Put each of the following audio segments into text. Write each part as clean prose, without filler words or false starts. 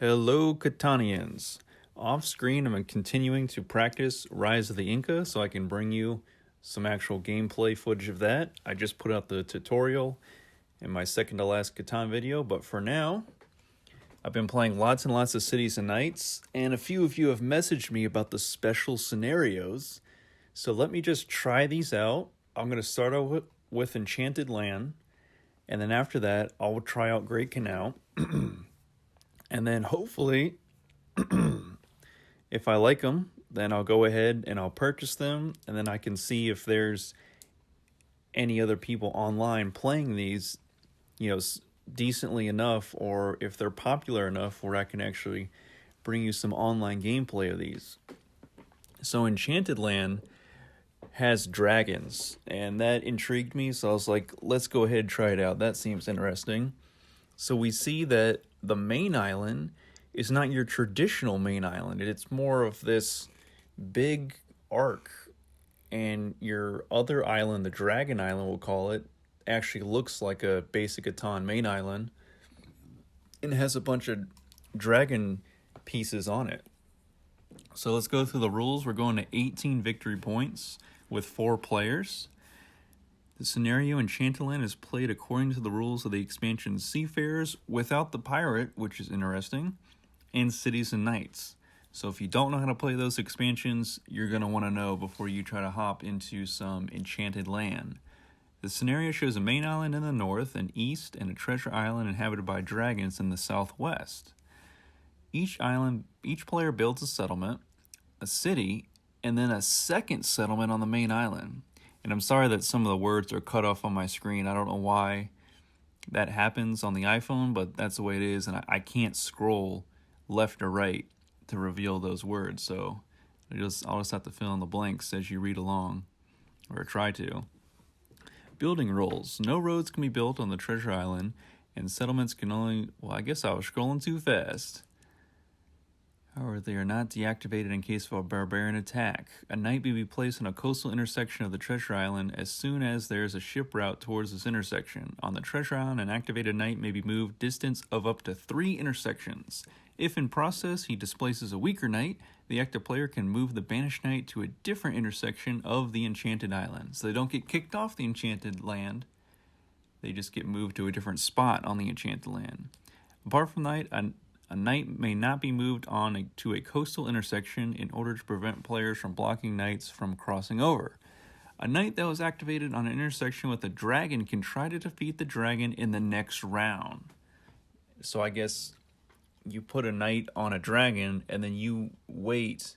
Hello, Catanians. Off screen, I'm continuing to practice Rise of the Inca so I can bring you some actual gameplay footage of that. I just put out the tutorial in my second to last Catan video, but for now, I've been playing lots and lots of Cities and Nights, and a few of you have messaged me about the special scenarios. So let me just try these out. I'm going to start out with Enchanted Land, and then after that, I'll try out Great Canal. And then hopefully, if I like them, then I'll go ahead and I'll purchase them, and then I can see if there's any other people online playing these, decently enough, or if they're popular enough where I can actually bring you some online gameplay of these. So Enchanted Land has dragons, and that intrigued me, so I was like, let's go ahead and try it out. That seems interesting. So we see that the main island is not your traditional main island. It's more of this big arc, and your other island, the Dragon Island we'll call it, actually looks like a basic Catan main island and has a bunch of dragon pieces on it. So let's go through the rules. We're going to 18 victory points with 4 players. The scenario Enchanted Land is played according to the rules of the expansion Seafarers without the pirate, which is interesting, and Cities and Nights. So if you don't know how to play those expansions, you're going to want to know before you try to hop into some Enchanted Land. The scenario shows a main island in the north and east and a treasure island inhabited by dragons in the southwest. Each player builds a settlement, a city, and then a second settlement on the main island. And I'm sorry that some of the words are cut off on my screen. I don't know why that happens on the iPhone, but that's the way it is. And I can't scroll left or right to reveal those words. So I'll just have to fill in the blanks as you read along, or try to. Building rules. No roads can be built on the treasure island, and settlements can only... Well, I guess I was scrolling too fast. However, they are not deactivated in case of a barbarian attack. A knight may be placed on a coastal intersection of the treasure island as soon as there is a ship route towards this intersection. On the treasure island, an activated knight may be moved distance of up to 3 intersections. If in process he displaces a weaker knight, the active player can move the banished knight to a different intersection of the enchanted island. So they don't get kicked off the enchanted land. They just get moved to a different spot on the enchanted land. Apart from knight, a knight may not be moved to a coastal intersection in order to prevent players from blocking knights from crossing over. A knight that was activated on an intersection with a dragon can try to defeat the dragon in the next round. So I guess you put a knight on a dragon, and then you wait,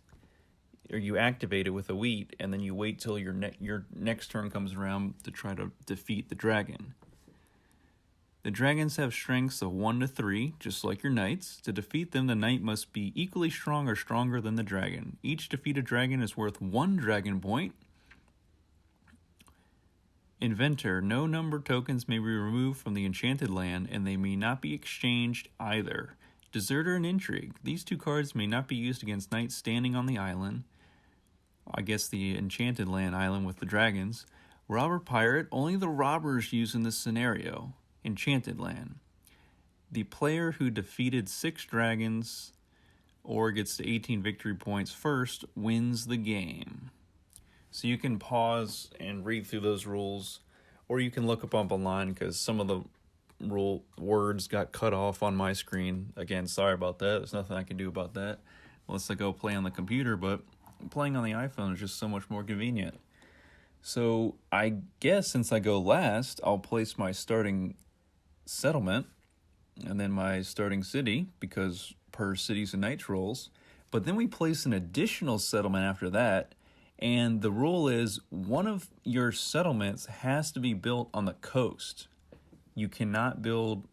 or you activate it with a wheat, and then you wait till your next turn comes around to try to defeat the dragon. The dragons have strengths of 1 to 3, just like your knights. To defeat them, the knight must be equally strong or stronger than the dragon. Each defeated dragon is worth 1 dragon point. Inventor. No number tokens may be removed from the enchanted land, and they may not be exchanged either. Deserter and Intrigue. These 2 cards may not be used against knights standing on the island. I guess the enchanted land island with the dragons. Robber Pirate. Only the robbers used in this scenario. Enchanted Land. The player who defeated 6 dragons or gets to 18 victory points first wins the game. So you can pause and read through those rules, or you can look up online because some of the words got cut off on my screen. Again, sorry about that. There's nothing I can do about that unless I go play on the computer, but playing on the iPhone is just so much more convenient. So I guess since I go last, I'll place my starting settlement and then my starting city, because per Cities and Nights rules. But then we place an additional settlement after that, and the rule is one of your settlements has to be built on the coast. You cannot build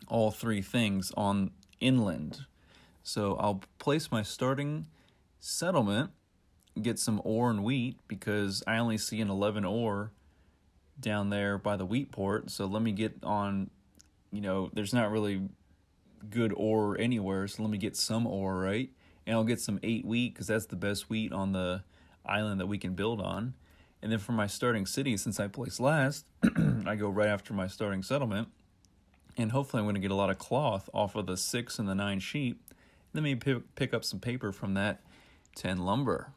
all 3 things on inland. So I'll place my starting settlement, get some ore and wheat, because I only see an 11 ore down there by the wheat port. So let me get on, there's not really good ore anywhere, so let me get some ore, right? And I'll get some 8 wheat, because that's the best wheat on the island that we can build on. And then for my starting city, since I placed last, I go right after my starting settlement. And hopefully I'm going to get a lot of cloth off of the 6 and the 9 sheep. Then maybe pick up some paper from that 10 lumber.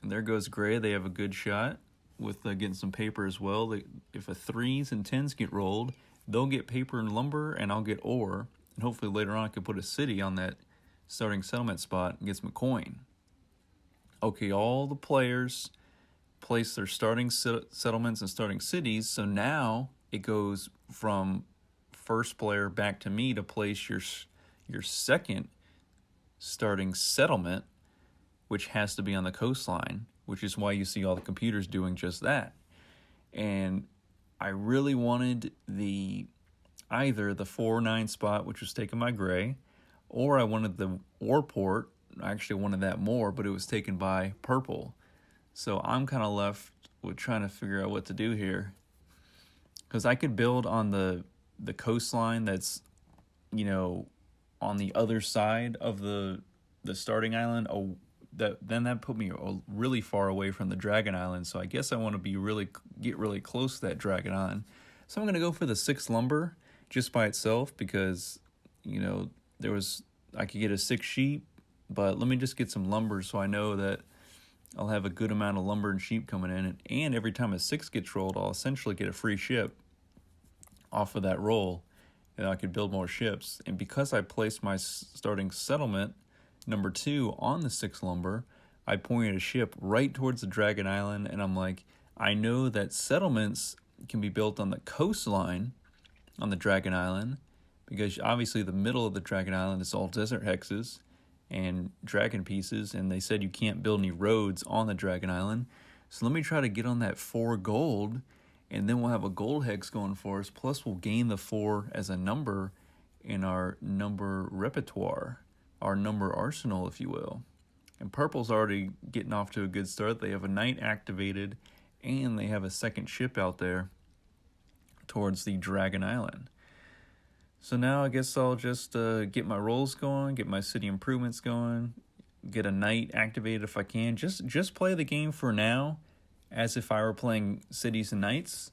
And there goes Gray. They have a good shot with getting some paper as well. If a 3s and 10s get rolled, they'll get paper and lumber, and I'll get ore. And hopefully later on I can put a city on that starting settlement spot and get some coin. Okay, all the players place their starting settlements and starting cities. So now it goes from first player back to me to place your second starting settlement, which has to be on the coastline, which is why you see all the computers doing just that. And I really wanted either the 4-9 spot, which was taken by Gray, or I wanted the ore port. I actually wanted that more, but it was taken by purple. So I'm kind of left with trying to figure out what to do here. Because I could build on the coastline that's, on the other side of the starting island. That put me really far away from the Dragon Island. So I guess I want to get really close to that Dragon Island. So I'm going to go for the 6 lumber just by itself because, I could get a 6 sheep, but let me just get some lumber so I know that I'll have a good amount of lumber and sheep coming in. And every time a 6 gets rolled, I'll essentially get a free ship off of that roll, and I could build more ships. And because I placed my starting settlement number 2 on the 6 lumber, I pointed a ship right towards the Dragon Island, and I'm like, I know that settlements can be built on the coastline on the Dragon Island, because obviously the middle of the Dragon Island is all desert hexes and dragon pieces, and they said you can't build any roads on the Dragon Island. So let me try to get on that 4 gold, and then we'll have a gold hex going for us, plus we'll gain the 4 as a number in our number repertoire, our number arsenal, if you will. And purple's already getting off to a good start. They have a knight activated, and they have a second ship out there towards the Dragon Island. So now I guess I'll just get my rolls going, get my city improvements going, get a knight activated if I can. Just play the game for now as if I were playing cities and knights,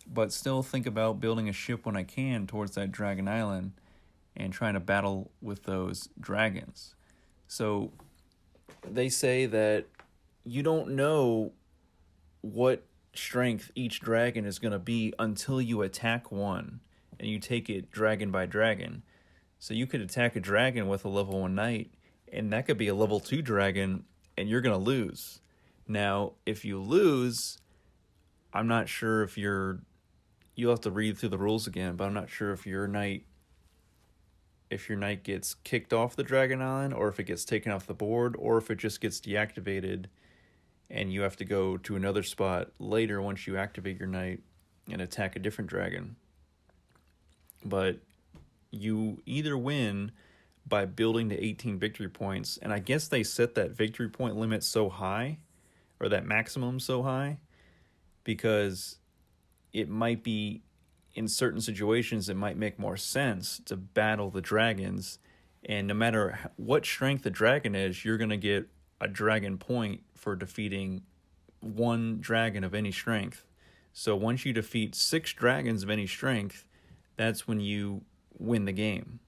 but still think about building a ship when I can towards that Dragon Island and trying to battle with those dragons. So they say that you don't know what strength each dragon is going to be until you attack one, and you take it dragon by dragon. So you could attack a dragon with a level 1 knight, and that could be a level 2 dragon, and you're going to lose. Now, if you lose, I'm not sure if you'll have to read through the rules again, but I'm not sure if your knight gets kicked off the Dragon Island, or if it gets taken off the board, or if it just gets deactivated and you have to go to another spot later once you activate your knight and attack a different dragon. But you either win by building to 18 victory points, and I guess they set that victory point limit so high, or that maximum so high, because it might be, in certain situations, it might make more sense to battle the dragons, and no matter what strength the dragon is, you're going to get a dragon point for defeating 1 dragon of any strength. So once you defeat 6 dragons of any strength, that's when you win the game.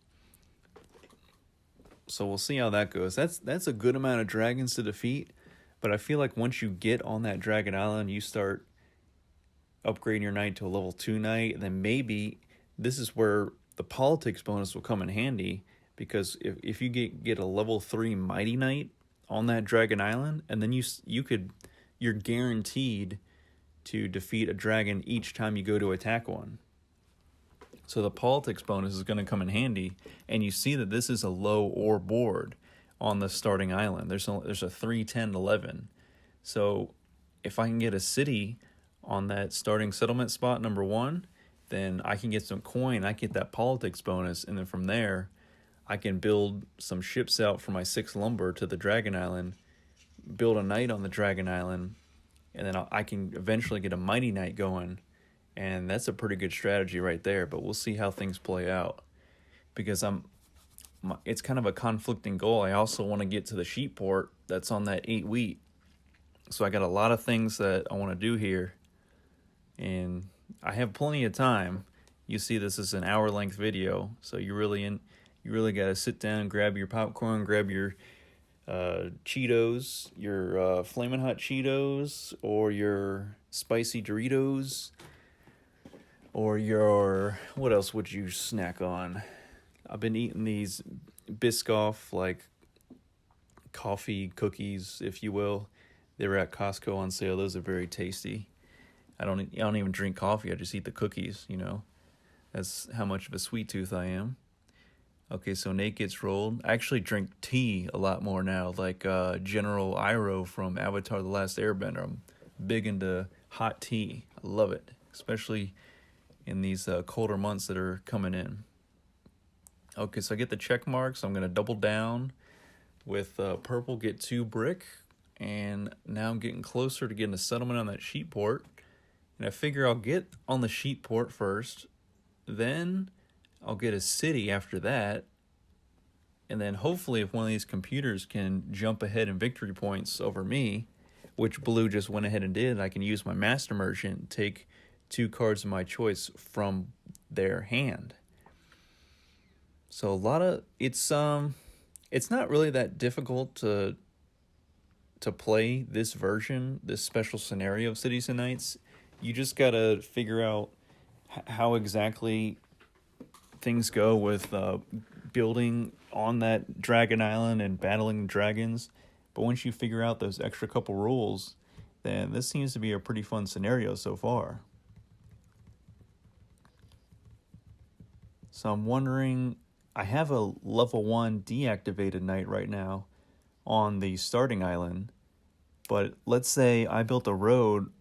So we'll see how that goes. That's a good amount of dragons to defeat, but I feel like once you get on that Dragon Island, you start upgrading your knight to a level 2 knight, and then maybe this is where the politics bonus will come in handy, because if you get a level 3 mighty knight on that Dragon Island, and then you're guaranteed to defeat a dragon each time you go to attack one. So the politics bonus is going to come in handy, and you see that this is a low ore board on the starting island. There's a 3, 10, 11. So if I can get a city on that starting settlement spot number 1, then I can get some coin, I get that politics bonus, and then from there I can build some ships out for my 6 lumber to the Dragon Island, build a knight on the Dragon Island, and then I can eventually get a mighty knight going. And that's a pretty good strategy right there, but we'll see how things play out, because it's kind of a conflicting goal. I also want to get to the sheep port that's on that 8 wheat. So I got a lot of things that I want to do here, and I have plenty of time. you see this is an hour-length video, so you really got to sit down, grab your popcorn, grab your Cheetos, your Flamin' Hot Cheetos, or your spicy Doritos, or your, what else would you snack on? I've been eating these Biscoff, like coffee cookies, if you will. They were at Costco on sale. Those are very tasty. I don't even drink coffee. I just eat the cookies, you know. That's how much of a sweet tooth I am. Okay, so Nate gets rolled. I actually drink tea a lot more now, like General Iroh from Avatar: The Last Airbender. I'm big into hot tea. I love it, especially in these colder months that are coming in. Okay, so I get the check marks. I'm going to double down with purple, get 2 brick. And now I'm getting closer to getting a settlement on that sheep port. And I figure I'll get on the sheep port first. Then I'll get a city after that. And then hopefully if one of these computers can jump ahead in victory points over me, which Blue just went ahead and did, I can use my Master Merchant and take 2 cards of my choice from their hand. So it's not really that difficult to play this version, this special scenario of Cities and Nights. You just gotta figure out how exactly things go with building on that dragon island and battling dragons. But once you figure out those extra couple rules, then this seems to be a pretty fun scenario so far. So I'm wondering, I have a level 1 deactivated knight right now on the starting island, but let's say I built a road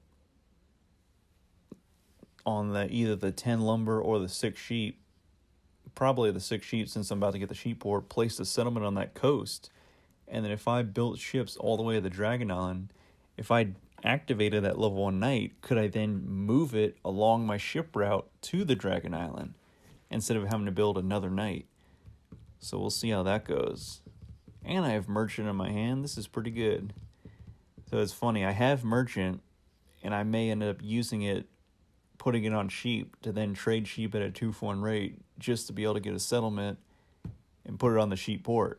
on either the 10 lumber or the 6 sheep, probably the 6 sheep since I'm about to get the sheep port, placed a settlement on that coast, and then if I built ships all the way to the Dragon Island, if I activated that level 1 knight, could I then move it along my ship route to the Dragon Island instead of having to build another knight? So we'll see how that goes. And I have Merchant in my hand. This is pretty good. So it's funny, I have Merchant, and I may end up using it, putting it on sheep, to then trade sheep at a 2-for-1 rate, just to be able to get a settlement and put it on the sheep port.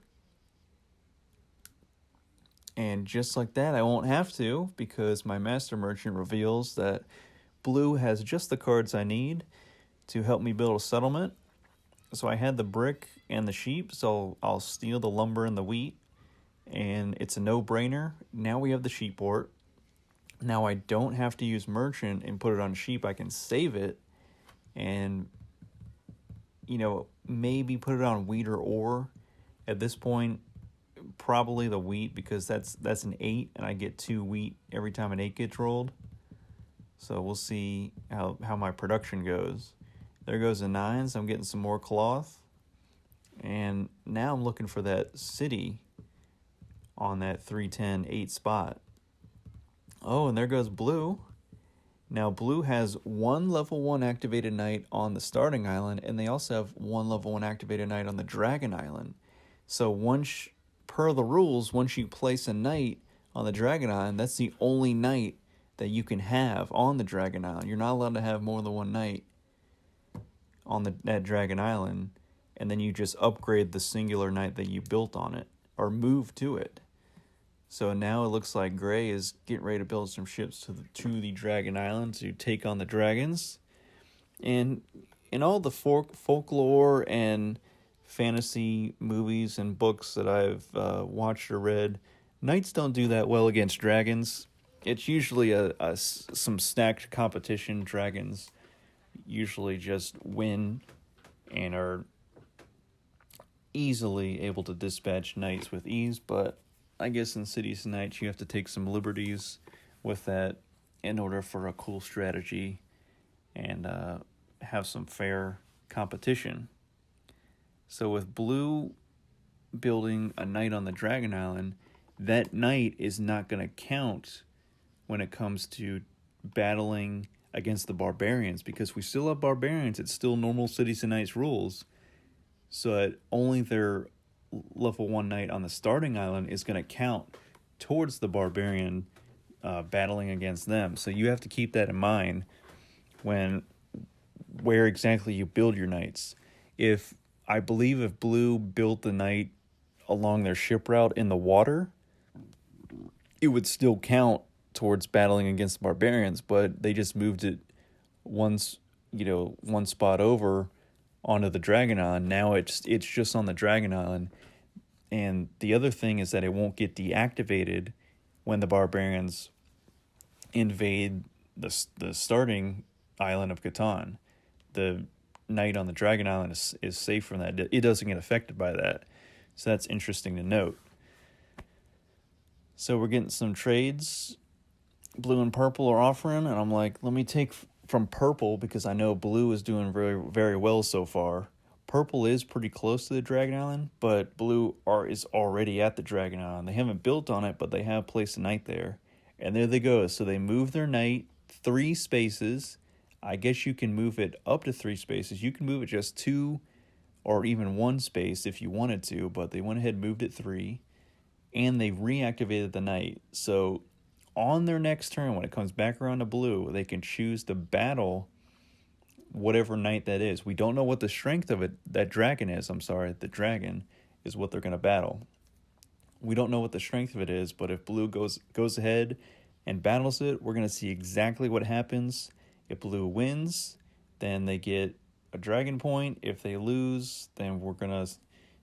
And just like that, I won't have to, because my Master Merchant reveals that Blue has just the cards I need to help me build a settlement. So I had the brick and the sheep, so I'll steal the lumber and the wheat, and it's a no-brainer. Now we have the sheep port. Now I don't have to use Merchant and put it on sheep. I can save it and, you know, maybe put it on wheat or ore. At this point, probably the wheat, because that's an 8, and I get 2 wheat every time an 8 gets rolled. So we'll see how my production goes. There goes the 9, so I'm getting some more cloth. And now I'm looking for that city on that 3-10-8 spot. Oh, and there goes Blue. Now Blue has 1 level 1 activated knight on the starting island, and they also have 1 level 1 activated knight on the Dragon Island. So per the rules, once you place a knight on the Dragon Island, that's the only knight that you can have on the Dragon Island. You're not allowed to have more than 1 knight on that Dragon Island, and then you just upgrade the singular knight that you built on it, or move to it. So now it looks like Gray is getting ready to build some ships to the Dragon Island to take on the dragons. And in all the folklore and fantasy movies and books that I've watched or read, knights don't do that well against dragons. It's usually some stacked competition. Dragons usually just win and are easily able to dispatch knights with ease, but I guess in Cities and Nights you have to take some liberties with that in order for a cool strategy and have some fair competition. So with Blue building a knight on the Dragon Island, that knight is not going to count when it comes to battling against the barbarians, because we still have barbarians. It's still normal Cities and Nights rules. So only their level 1 knight on the starting island is going to count towards the barbarian battling against them. So you have to keep that in mind when where exactly you build your knights. If I believe if blue built the knight along their ship route in the water, it would still count towards battling against the barbarians, but they just moved it once, one spot over onto the Dragon Island. Now it's just on the Dragon Island. And the other thing is that it won't get deactivated when the barbarians invade the starting island of Catan. The knight on the Dragon Island is safe from that. It doesn't get affected by that. So that's interesting to note. So we're getting some trades. Blue and purple are offering, and I'm like, let me take from purple because I know blue is doing very, very well so far. Purple is pretty close to the Dragon Island, but blue is already at the Dragon Island. They haven't built on it, but they have placed a knight there. And there they go. So they move their knight 3 spaces. I guess you can move it up to 3 spaces. You can move it just 2 or even 1 space if you wanted to, but they went ahead and moved it 3. And they reactivated the knight. So on their next turn, when it comes back around to blue, they can choose to battle whatever knight that is. We don't know what the strength of that dragon is. The dragon is what they're going to battle. We don't know what the strength of it is, but if blue goes ahead and battles it, we're going to see exactly what happens. If blue wins, then they get a dragon point. If they lose, then we're going to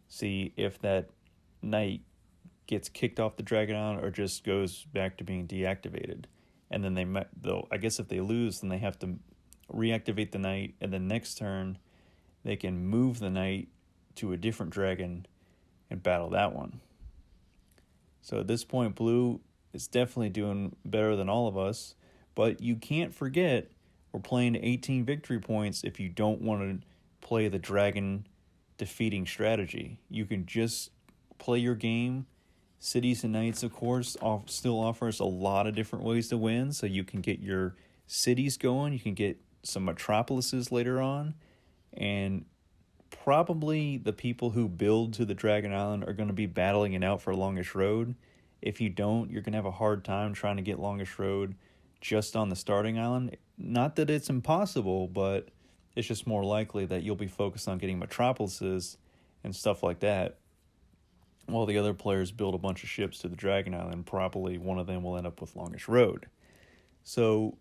see if that knight gets kicked off the Dragon Island or just goes back to being deactivated. And then I guess if they lose, then they have to reactivate the knight, and then next turn they can move the knight to a different dragon and battle that one. So at this point, blue is definitely doing better than all of us, but you can't forget we're playing 18 victory points if you don't want to play the dragon defeating strategy. You can just play your game. Cities and Knights, of course, still offers a lot of different ways to win, so you can get your cities going, you can get some metropolises later on, and probably the people who build to the Dragon Island are going to be battling it out for Longest Road. If you don't, you're going to have a hard time trying to get Longest Road just on the starting island. Not that it's impossible, but it's just more likely that you'll be focused on getting metropolises and stuff like that, while the other players build a bunch of ships to the Dragon Island. Probably one of them will end up with Longest Road. So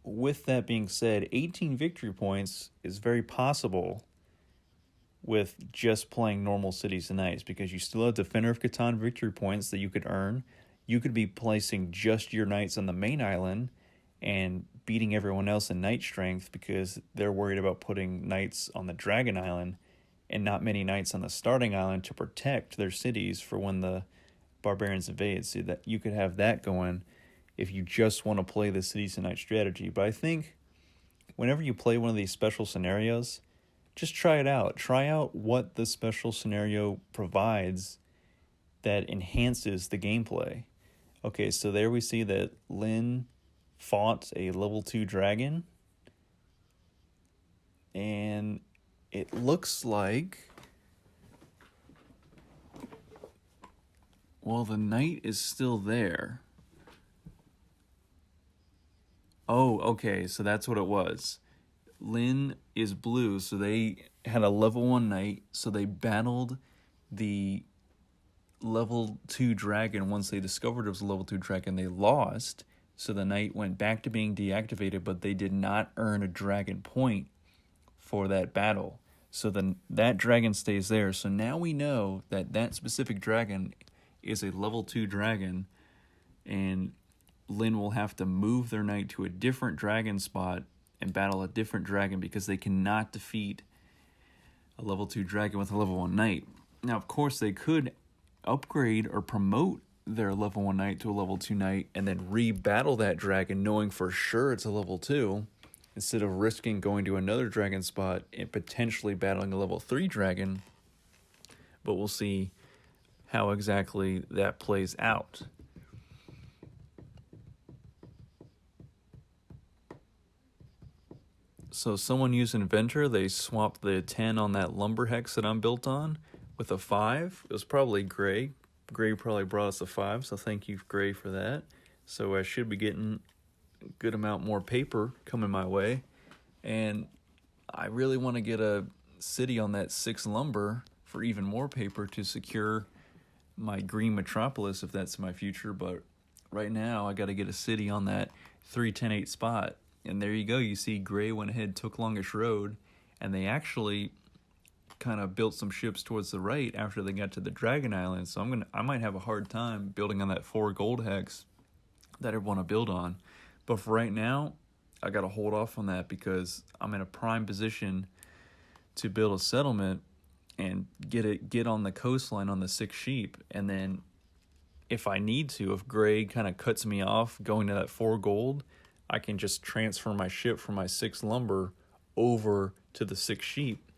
with that being said, 18 victory points is very possible with just playing normal Cities and Knights, because you still have Defender of Catan victory points that you could earn. You could be placing just your knights on the main island and beating everyone else in knight strength because they're worried about putting knights on the Dragon Island and not many knights on the starting island to protect their cities for when the barbarians invade. So that you could have that going if you just want to play the Cities and Knights strategy. But I think whenever you play one of these special scenarios, just try it out. Try out what the special scenario provides that enhances the gameplay. Okay, so there we see that Lynn fought a level 2 dragon, and it looks like, well, the knight is still there. Oh, okay, so that's what it was. Lynn is blue, so they had a level 1 knight, so they battled the level 2 dragon. Once they discovered it was a level 2 dragon, they lost, so the knight went back to being deactivated, but they did not earn a dragon point for that battle. So then that dragon stays there. So now we know that that specific dragon is a level 2 dragon, and Lynn will have to move their knight to a different dragon spot and battle a different dragon because they cannot defeat a level 2 dragon with a level 1 knight. Now, of course, they could upgrade or promote their level 1 knight to a level 2 knight and then re-battle that dragon knowing for sure it's a level 2, instead of risking going to another dragon spot and potentially battling a level 3 dragon. But we'll see how exactly that plays out. So someone used Inventor. They swapped the 10 on that lumber hex that I'm built on with a 5. It was probably Gray. Gray probably brought us a 5, so thank you, Gray, for that. So I should be getting a good amount more paper coming my way. And I really want to get a city on that 6 lumber for even more paper to secure my green metropolis if that's my future. But right now, I got to get a city on that 3-10-8 spot. And there you go. You see, Gray went ahead, took Longish Road, and they actually kind of built some ships towards the right after they got to the Dragon Island. So I might have a hard time building on that 4 gold hex that I want to build on. But for right now, I got to hold off on that because I'm in a prime position to build a settlement and get on the coastline on the 6 sheep. And then if I need to, if Gray kind of cuts me off going to that 4 gold, I can just transfer my ship from my 6 lumber over to the 6 sheep,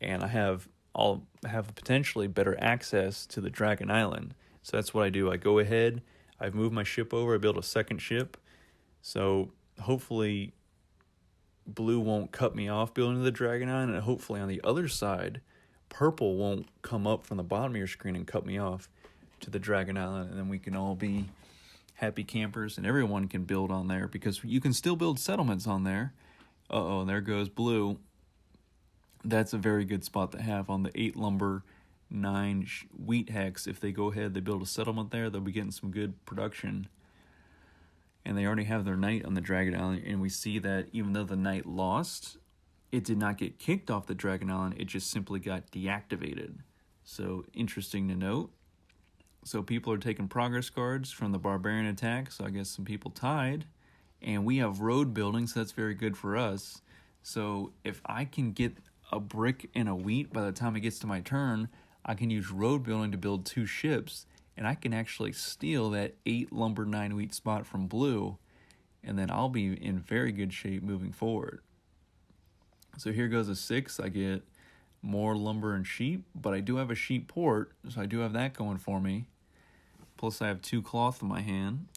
and I'll have potentially better access to the Dragon Island. So that's what I do. I go ahead, I've moved my ship over, I build a second ship. So hopefully blue won't cut me off building the Dragon Island, and hopefully on the other side, purple won't come up from the bottom of your screen and cut me off to the Dragon Island, and then we can all be happy campers and everyone can build on there because you can still build settlements on there. Uh-oh, there goes blue. That's a very good spot to have on the 8 lumber, 9 wheat hex. If they go ahead, they build a settlement there, they'll be getting some good production. And they already have their knight on the Dragon Island, and we see that even though the knight lost, it did not get kicked off the Dragon Island, it just simply got deactivated. So, interesting to note. So people are taking progress cards from the barbarian attack, so I guess some people tied. And we have road building, so that's very good for us. So if I can get a brick and a wheat by the time it gets to my turn, I can use road building to build 2 ships, and I can actually steal that 8 lumber 9 wheat spot from blue, and then I'll be in very good shape moving forward. So here goes a 6. I get more lumber and sheep, but I do have a sheep port, so I do have that going for me. Plus I have 2 cloth in my hand.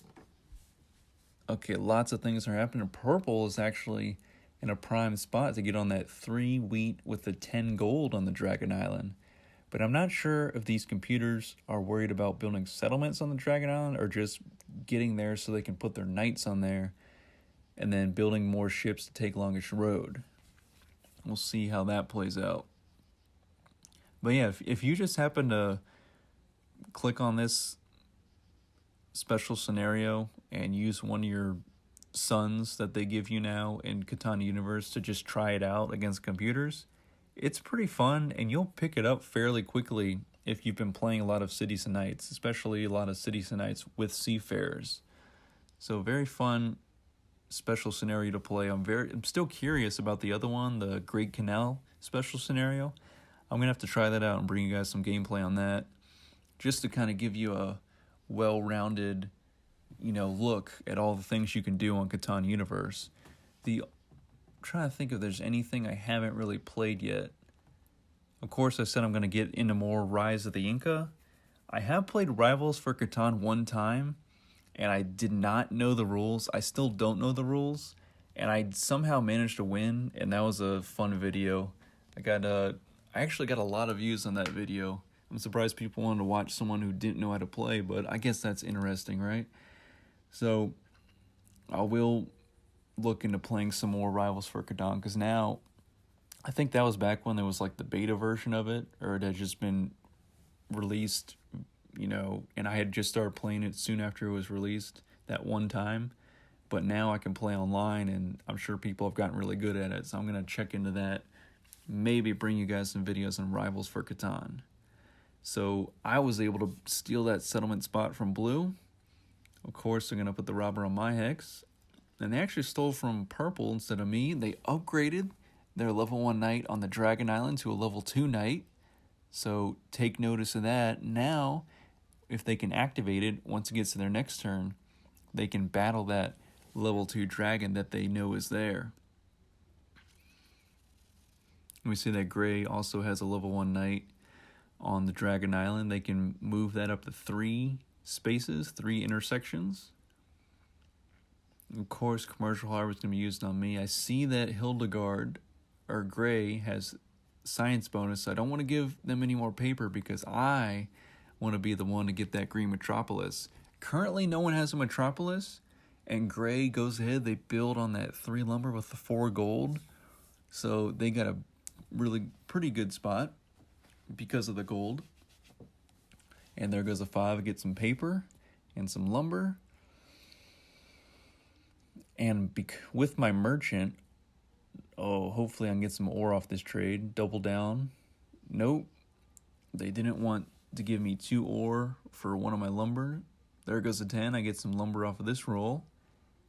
Okay, lots of things are happening. Purple is actually in a prime spot to get on that 3 wheat with the 10 gold on the Dragon Island. But I'm not sure if these computers are worried about building settlements on the Dragon Island or just getting there so they can put their knights on there and then building more ships to take Longish Road. We'll see how that plays out. But yeah, if you just happen to click on this special scenario and use one of your sons that they give you now in Catan Universe to just try it out against computers, it's pretty fun, and you'll pick it up fairly quickly if you've been playing a lot of Cities and Nights, especially a lot of Cities and Nights with seafarers. So very fun special scenario to play. I'm still curious about the other one, the Great Canal special scenario. I'm gonna have to try that out and bring you guys some gameplay on that, just to kind of give you a well-rounded, look at all the things you can do on Catan Universe. I'm trying to think if there's anything I haven't really played yet. Of course, I said I'm going to get into more Rise of the Inca. I have played Rivals for Catan one time, and I did not know the rules. I still don't know the rules, and I somehow managed to win, and that was a fun video. I actually got a lot of views on that video. I'm surprised people wanted to watch someone who didn't know how to play, but I guess that's interesting, right? So I will look into playing some more Rivals for Catan, because now, I think that was back when there was like the beta version of it, or it had just been released, and I had just started playing it soon after it was released that one time. But now I can play online, and I'm sure people have gotten really good at it, so I'm going to check into that. Maybe bring you guys some videos on Rivals for Catan. So I was able to steal that settlement spot from blue. Of course, they're going to put the robber on my hex. And they actually stole from purple instead of me. They upgraded their level 1 knight on the Dragon Island to a level 2 knight. So take notice of that. Now, if they can activate it, once it gets to their next turn, they can battle that level 2 dragon that they know is there. And we see that Gray also has a level 1 knight on the Dragon Island. They can move that up to 3 spaces, 3 intersections. Of course, Commercial Harvest is going to be used on me. I see that Hildegard, or Gray, has science bonus, so I don't want to give them any more paper because I want to be the one to get that green metropolis. Currently, no one has a metropolis, and Gray goes ahead. They build on that 3 lumber with the 4 gold. So they got a really pretty good spot because of the gold. And there goes a 5. I get some paper and some lumber. And with my merchant, hopefully I can get some ore off this trade. Double down. Nope. They didn't want to give me 2 ore for one of my lumber. There goes a 10. I get some lumber off of this roll.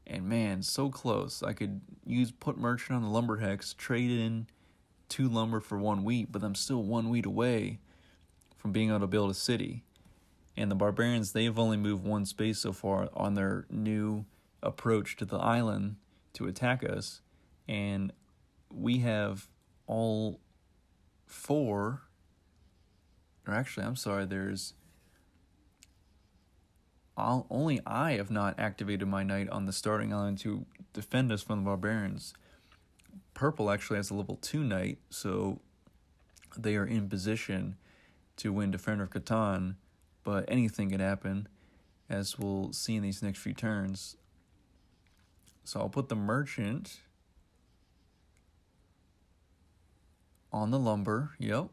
And man, so close. I could put merchant on the lumber hex, trade in 2 lumber for 1 wheat, but I'm still 1 wheat away from being able to build a city. And the barbarians, they've only moved 1 space so far on their new approach to the island to attack us. And we have all 4, or actually, I'm sorry, only I have not activated my knight on the starting island to defend us from the barbarians. Purple actually has a level 2 knight, so they are in position to win Defender of Catan, but anything can happen, as we'll see in these next few turns. So I'll put the merchant on the lumber, yep.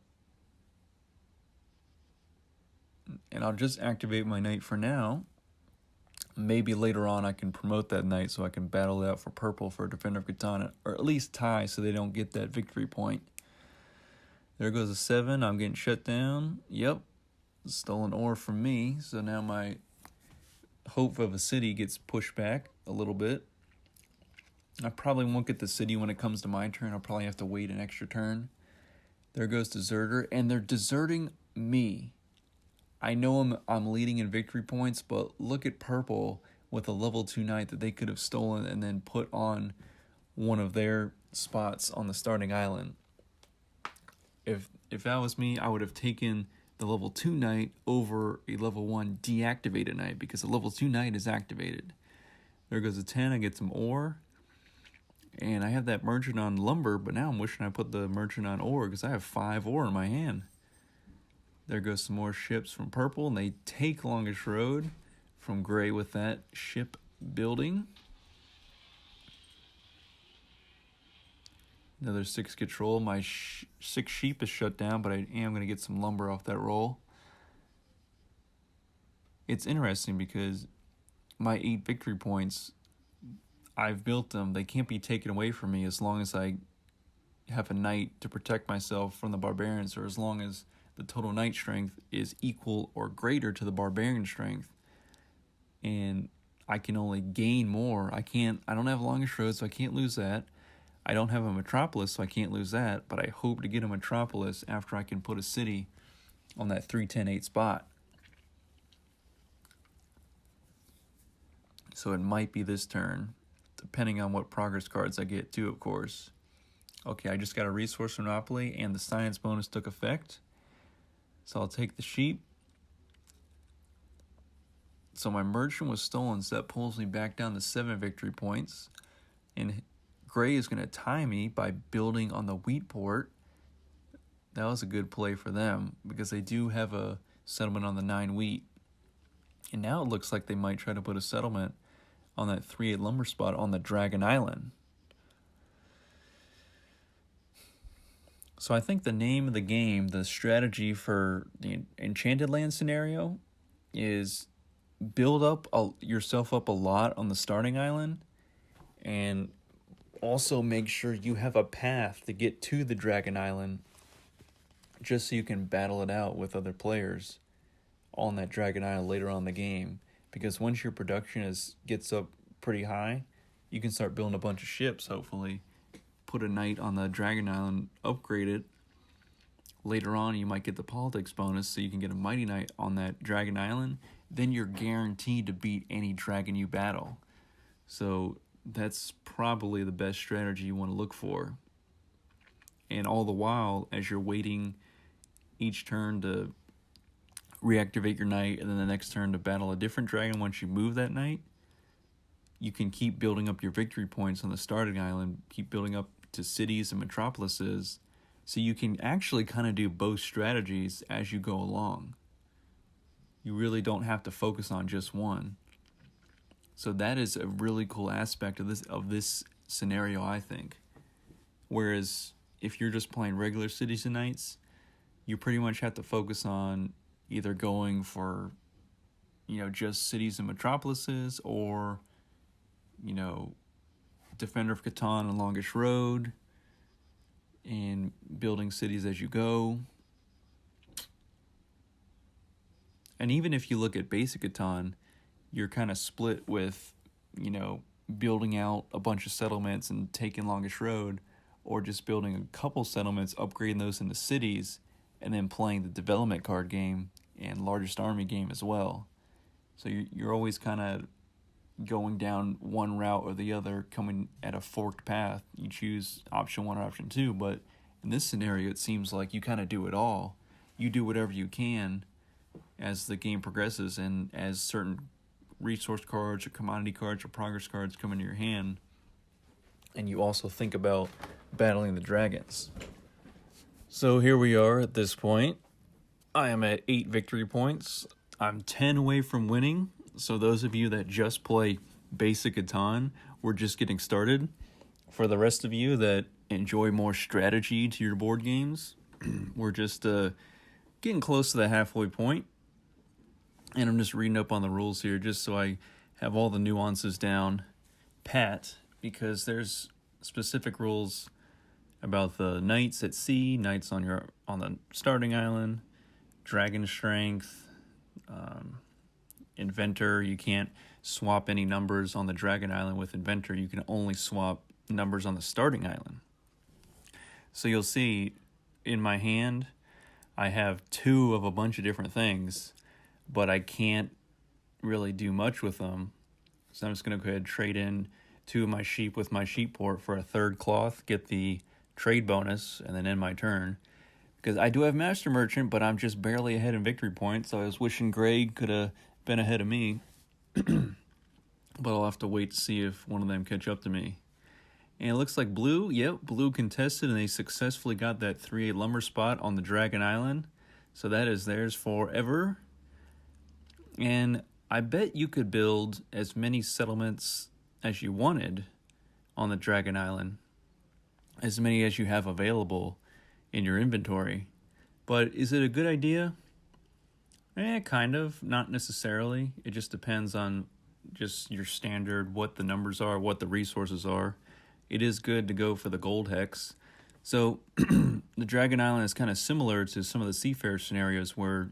And I'll just activate my knight for now. Maybe later on I can promote that knight so I can battle it out for purple for Defender of Catan, or at least tie so they don't get that victory point. There goes a 7. I'm getting shut down. Yep. Stolen ore from me. So now my hope of a city gets pushed back a little bit. I probably won't get the city when it comes to my turn. I'll probably have to wait an extra turn. There goes Deserter. And they're deserting me. I know I'm leading in victory points, but look at purple with a level 2 knight that they could have stolen and then put on one of their spots on the starting island. If that was me, I would have taken the level 2 knight over a level 1 deactivated knight, because the level 2 knight is activated. There goes a 10. I get some ore. And I have that merchant on lumber, but now I'm wishing I put the merchant on ore because I have 5 ore in my hand. There goes some more ships from purple, and they take Longest Road from gray with that ship building. Another 6 control. My 6 sheep is shut down, but I am going to get some lumber off that roll. It's interesting because my 8 victory points, I've built them. They can't be taken away from me as long as I have a knight to protect myself from the barbarians, or as long as the total knight strength is equal or greater to the barbarian strength. And I can only gain more. I don't have Longest Road, so I can't lose that. I don't have a metropolis, so I can't lose that, but I hope to get a metropolis after I can put a city on that 3-10-8 spot. So it might be this turn, depending on what progress cards I get too, of course. Okay, I just got a resource monopoly, and the science bonus took effect. So I'll take the sheep. So my merchant was stolen, so that pulls me back down to 7 victory points. And gray is going to tie me by building on the wheat port. That was a good play for them, because they do have a settlement on the 9 wheat. And now it looks like they might try to put a settlement on that 3-8 lumber spot on the Dragon Island. So I think the name of the game, the strategy for the Enchanted Land scenario, is build up yourself up a lot on the starting island, and also make sure you have a path to get to the Dragon Island, just so you can battle it out with other players on that Dragon Island later on in the game. Because once your production gets up pretty high, you can start building a bunch of ships, hopefully. Put a knight on the Dragon Island, upgrade it. Later on, you might get the politics bonus, so you can get a mighty knight on that Dragon Island. Then you're guaranteed to beat any dragon you battle. So that's probably the best strategy you want to look for. And all the while, as you're waiting each turn to reactivate your knight, and then the next turn to battle a different dragon once you move that knight, you can keep building up your victory points on the starting island, keep building up to cities and metropolises, so you can actually kind of do both strategies as you go along. You really don't have to focus on just one. So that is a really cool aspect of this scenario, I think. Whereas if you're just playing regular cities and knights, you pretty much have to focus on either going for, just cities and metropolises, or, Defender of Catan and Longest Road, and building cities as you go. And even if you look at basic Catan, you're kind of split with, building out a bunch of settlements and taking Longest Road, or just building a couple settlements, upgrading those into cities, and then playing the development card game and largest army game as well. So you're always kind of going down one route or the other, coming at a forked path. You choose option 1 or option 2, but in this scenario, it seems like you kind of do it all. You do whatever you can as the game progresses, and as certain resource cards or commodity cards or progress cards come into your hand, and you also think about battling the dragons. So here we are at this point. I am at 8 victory points. I'm 10 away from winning. So those of you that just play basic Catan, we're just getting started. For the rest of you that enjoy more strategy to your board games, we're just getting close to the halfway point. And I'm just reading up on the rules here just so I have all the nuances down pat, because there's specific rules about the knights at sea, knights on the starting island, dragon strength, inventor. You can't swap any numbers on the dragon island with inventor. You can only swap numbers on the starting island. So you'll see in my hand, I have 2 of a bunch of different things, but I can't really do much with them. So I'm just going to go ahead and trade in 2 of my sheep with my sheep port for a 3rd cloth, get the trade bonus, and then end my turn. Because I do have Master Merchant, but I'm just barely ahead in victory points, so I was wishing Greg could have been ahead of me. But I'll have to wait to see if one of them catch up to me. And it looks like blue, blue contested, and they successfully got that 3/8 lumber spot on the Dragon Island. So that is theirs forever. And I bet you could build as many settlements as you wanted on the Dragon Island, as many as you have available in your inventory. But is it a good idea? Kind of, not necessarily. It just depends on just your standard, what the numbers are, what the resources are. It is good to go for the gold hex. So the Dragon Island is kind of similar to some of the Seafarer scenarios where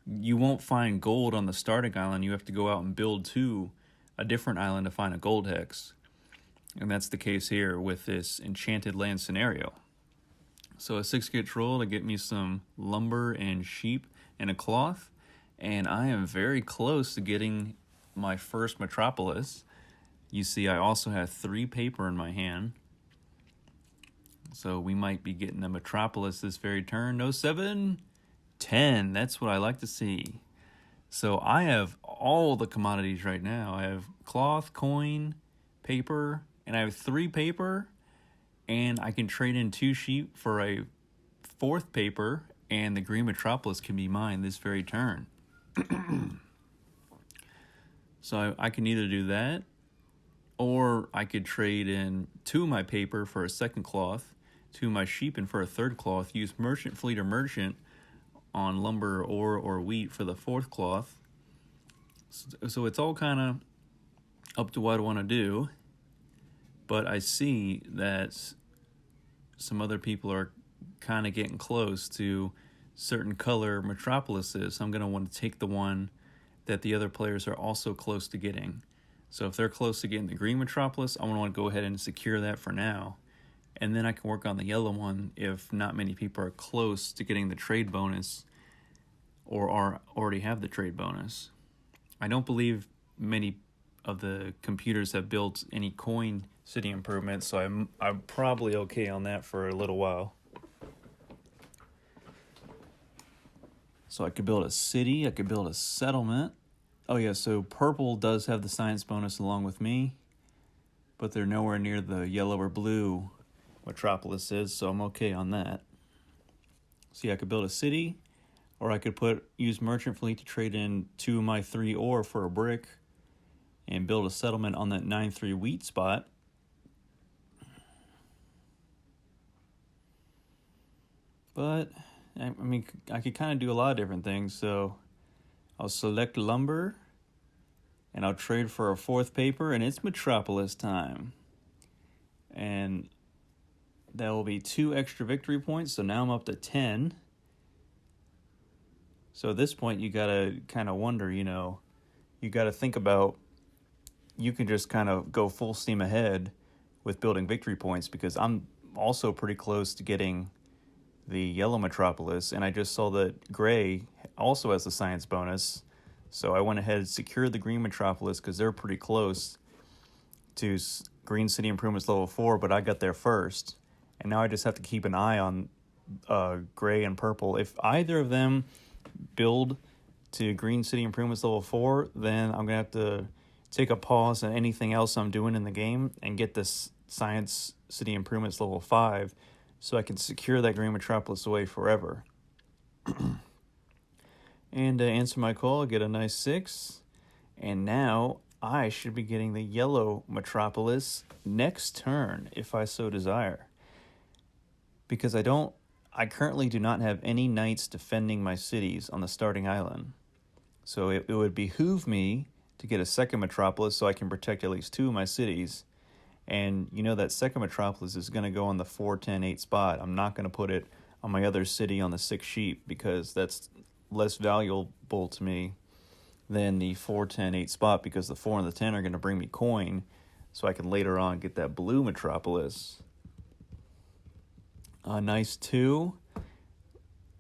you won't find gold on the starting island. You have to go out and build to a different island to find a gold hex. And that's the case here with this Enchanted Land scenario. So a 6-git roll to get me some lumber and sheep and a cloth. And I am very close to getting my first metropolis. You see, I also have 3 paper in my hand. So we might be getting a metropolis this very turn. No, 7, 10. That's what I like to see. So I have all the commodities right now. I have cloth, coin, paper, and I have 3 paper. And I can trade in 2 sheep for a 4th paper, and the green metropolis can be mine this very turn. So I can either do that, or I could trade in 2 of my paper for a 2nd cloth, 2 of my sheep and for a 3rd cloth, use merchant fleet or merchant on lumber, ore, or wheat for the 4th cloth. So it's all kind of up to what I want to do. But I see that some other people are kind of getting close to certain color metropolises. So I'm going to want to take the one that the other players are also close to getting. So if they're close to getting the green metropolis, I'm going to want to go ahead and secure that for now. And then I can work on the yellow one if not many people are close to getting the trade bonus or already have the trade bonus. I don't believe many of the computers have built any coin city improvements, so I'm probably okay on that for a little while. So I could build a city, I could build a settlement. Oh yeah, so purple does have the science bonus along with me, but they're nowhere near the yellow or blue metropolis is, so I'm okay on that. See, I could build a city, or I could use merchant fleet to trade in 2 of my 3 ore for a brick and build a settlement on that 9-3 wheat spot. But, I mean, I could kind of do a lot of different things. So I'll select lumber, and I'll trade for a fourth paper, and it's Metropolis time. And that will be 2 extra victory points, so now I'm up to 10. So at this point, you gotta kind of wonder, you gotta think about, you can just kind of go full steam ahead with building victory points, because I'm also pretty close to getting the yellow Metropolis, and I just saw that gray also has the science bonus. So I went ahead and secured the green Metropolis because they're pretty close to Green City Improvements level 4, but I got there first. And now I just have to keep an eye on gray and purple. If either of them build to Green City Improvements level 4, then I'm going to have to take a pause on anything else I'm doing in the game and get this Science City Improvements level 5 so I can secure that Green Metropolis away forever. And to answer my call, I get a nice 6. And now I should be getting the yellow Metropolis next turn, if I so desire. Because I currently do not have any knights defending my cities on the starting island. So it would behoove me to get a second Metropolis so I can protect at least 2 of my cities. And that second Metropolis is going to go on the 4, 10, 8 spot. I'm not going to put it on my other city on the 6 sheep, because that's less valuable to me than the 4, 10, 8 spot, because the 4 and the 10 are going to bring me coin so I can later on get that blue Metropolis. A nice 2.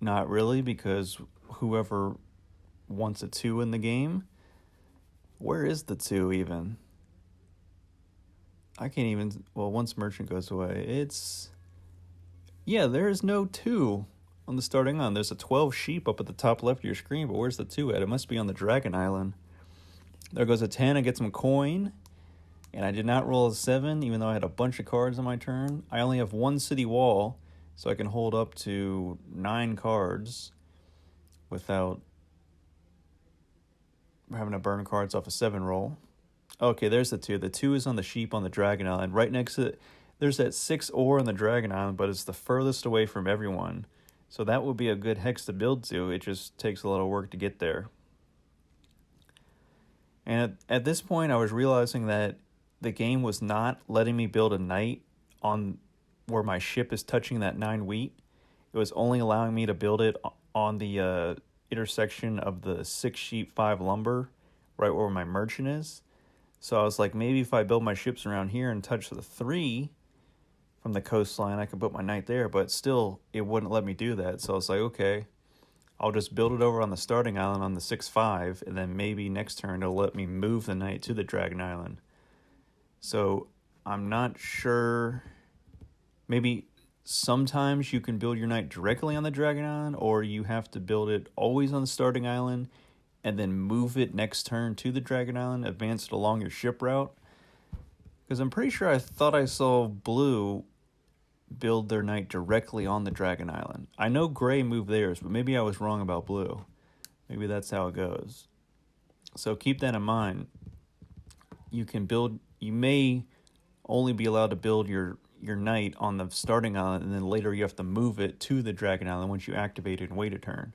Not really, because whoever wants a 2 in the game, where is the 2 even? I can't even, once merchant goes away, there is no 2 on the starting island. There's a 12 sheep up at the top left of your screen, but where's the 2 at? It must be on the Dragon Island. There goes a 10, I get some coin, and I did not roll a 7, even though I had a bunch of cards on my turn. I only have 1 city wall, so I can hold up to 9 cards without having to burn cards off a 7 roll. Okay, there's the 2. The 2 is on the sheep on the Dragon Island. Right next to it, there's that 6 ore on the Dragon Island, but it's the furthest away from everyone. So that would be a good hex to build to. It just takes a lot of work to get there. And at this point, I was realizing that the game was not letting me build a knight on where my ship is touching that 9 wheat. It was only allowing me to build it on the intersection of the 6 sheep, 5 lumber, right where my merchant is. So I was like, maybe if I build my ships around here and touch the 3 from the coastline, I could put my knight there, but still, it wouldn't let me do that. So I was like, okay, I'll just build it over on the starting island on the 6-5, and then maybe next turn it'll let me move the knight to the Dragon Island. So I'm not sure. Maybe sometimes you can build your knight directly on the Dragon Island, or you have to build it always on the starting island and then move it next turn to the Dragon Island, advance it along your ship route. Because I'm pretty sure I thought I saw blue build their knight directly on the Dragon Island. I know gray moved theirs, but maybe I was wrong about blue. Maybe that's how it goes. So keep that in mind. You may only be allowed to build your knight on the starting island, and then later you have to move it to the Dragon Island once you activate it and wait a turn.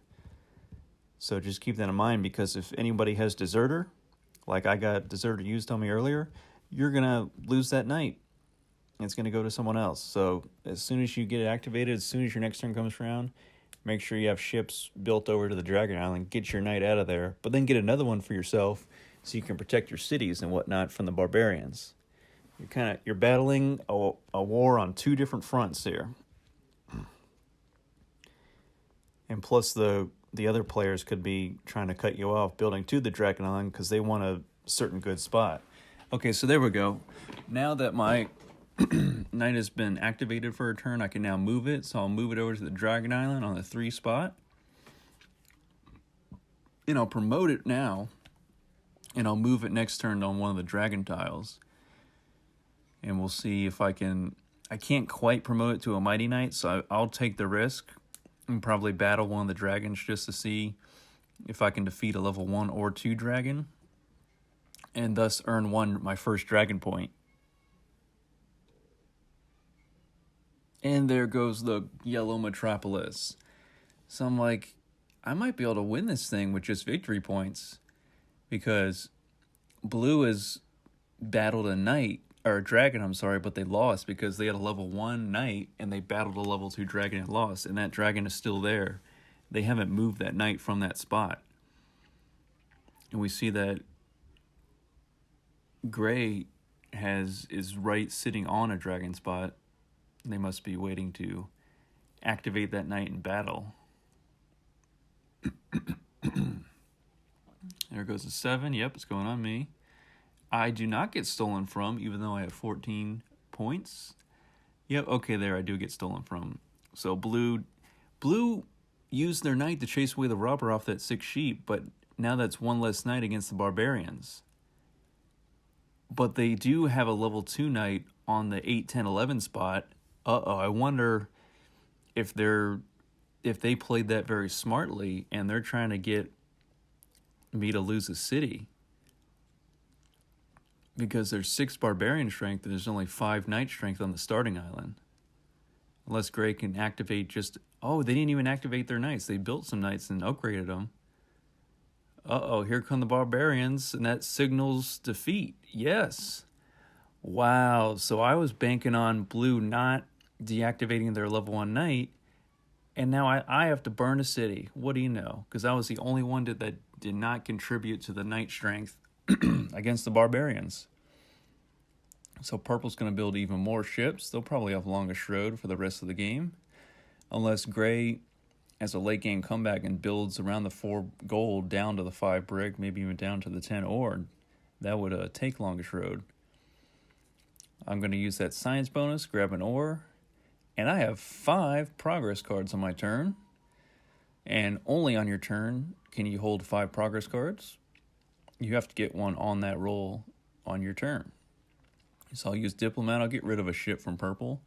So just keep that in mind, because if anybody has Deserter, like I got Deserter used on me earlier, you're going to lose that knight. It's going to go to someone else. So as soon as you get it activated, as soon as your next turn comes around, make sure you have ships built over to the Dragon Island, get your knight out of there, but then get another one for yourself so you can protect your cities and whatnot from the barbarians. You're battling a war on 2 different fronts here. And plus the other players could be trying to cut you off building to the Dragon Island because they want a certain good spot. Okay, so there we go. Now that my knight has been activated for a turn, I can now move it. So I'll move it over to the Dragon Island on the 3 spot. And I'll promote it now. And I'll move it next turn on one of the dragon tiles. And we'll see if I can't quite promote it to a Mighty Knight, so I'll take the risk and probably battle one of the dragons just to see if I can defeat a level 1 or 2 dragon, and thus earn my first dragon point. And there goes the yellow metropolis. So I'm like, I might be able to win this thing with just victory points, because blue has battled a knight, or a dragon, I'm sorry, but they lost because they had a level 1 knight and they battled a level 2 dragon and lost, and that dragon is still there. They haven't moved that knight from that spot. And we see that gray is right sitting on a dragon spot. They must be waiting to activate that knight in battle. There goes a 7. Yep, it's going on me. I do not get stolen from, even though I have 14 points. Yep, okay, there I do get stolen from. So blue used their knight to chase away the robber off that 6 sheep, but now that's one less knight against the barbarians. But they do have a level 2 knight on the 8, 10, 11 spot. I wonder if they played that very smartly and they're trying to get me to lose a city. Because there's 6 barbarian strength and there's only 5 knight strength on the starting island. Unless Gray can activate just... Oh, they didn't even activate their knights. They built some knights and upgraded them. Here come the barbarians, and that signals defeat. Yes. Wow, so I was banking on blue not deactivating their level 1 knight, and now I have to burn a city. What do you know? Because I was the only one that did not contribute to the knight strength against the barbarians. So purple's going to build even more ships. They'll probably have longest road for the rest of the game. Unless gray has a late game comeback and builds around the 4 gold down to the 5 brick, maybe even down to the 10 ore. That would take longest road. I'm going to use that science bonus, grab an ore, and I have 5 progress cards on my turn. And only on your turn can you hold 5 progress cards. You have to get one on that roll on your turn. So I'll use Diplomat. I'll get rid of a ship from purple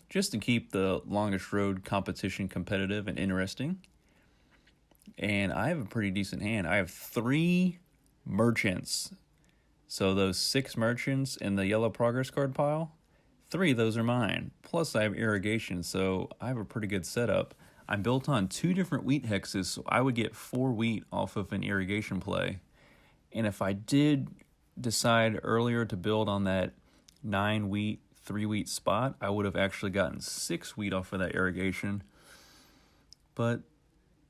just to keep the longest road competition competitive and interesting. And I have a pretty decent hand. I have 3 merchants. So those 6 merchants in the yellow progress card pile, 3 of those are mine. Plus I have irrigation, so I have a pretty good setup. I'm built on 2 different wheat hexes, so I would get 4 wheat off of an irrigation play. And if I did decide earlier to build on that 9 wheat, 3 wheat spot, I would have actually gotten 6 wheat off of that irrigation. But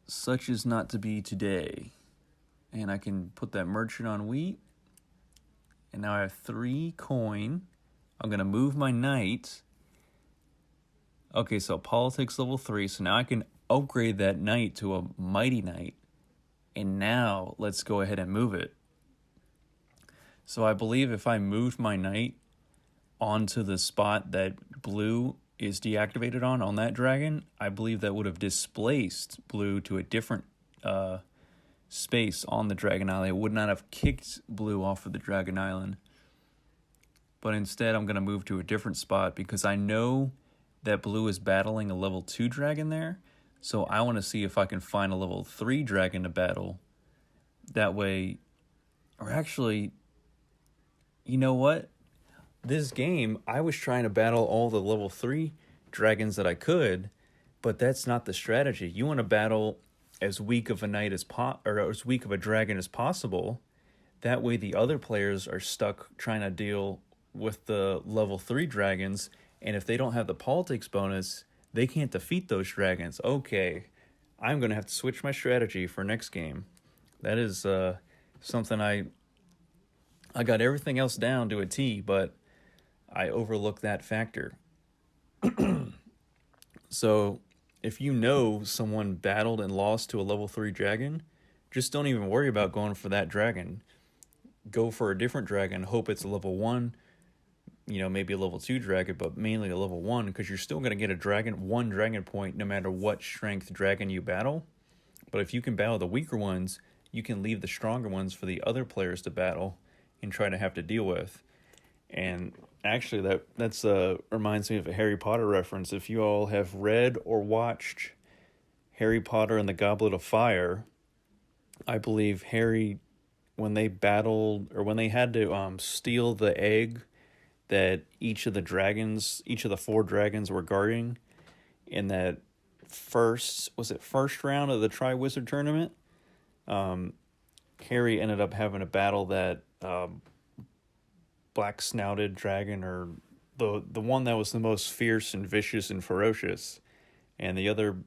such is not to be today. And I can put that merchant on wheat. And now I have 3 coin. I'm going to move my knight. Okay, so politics level 3. So now I can upgrade that knight to a mighty knight. And now let's go ahead and move it. So I believe if I moved my knight onto the spot that blue is deactivated on that dragon, I believe that would have displaced blue to a different space on the Dragon Island. It would not have kicked blue off of the Dragon Island. But instead, I'm going to move to a different spot because I know that blue is battling a level 2 dragon there. So I want to see if I can find a level 3 dragon to battle. That way, or actually, you know what? This game, I was trying to battle all the level 3 dragons that I could, but that's not the strategy. You want to battle as weak of a knight or as weak of a dragon as possible. That way the other players are stuck trying to deal with the level 3 dragons, and if they don't have the politics bonus, they can't defeat those dragons. Okay, I'm going to have to switch my strategy for next game. That is something I got everything else down to a T, but I overlooked that factor. So if you know someone battled and lost to a level 3 dragon, just don't even worry about going for that dragon. Go for a different dragon, hope it's a level 1, maybe a level 2 dragon, but mainly a level 1, because you're still going to get one dragon point no matter what strength dragon you battle. But if you can battle the weaker ones, you can leave the stronger ones for the other players to battle and try to have to deal with. And actually, that's reminds me of a Harry Potter reference. If you all have read or watched Harry Potter and the Goblet of Fire, I believe Harry, when they battled, or when they had to steal the egg that each of the 4 dragons were guarding, in that first round of the Tri-Wizard tournament. Harry ended up having to battle that black snouted dragon, or the one that was the most fierce and vicious and ferocious, and the other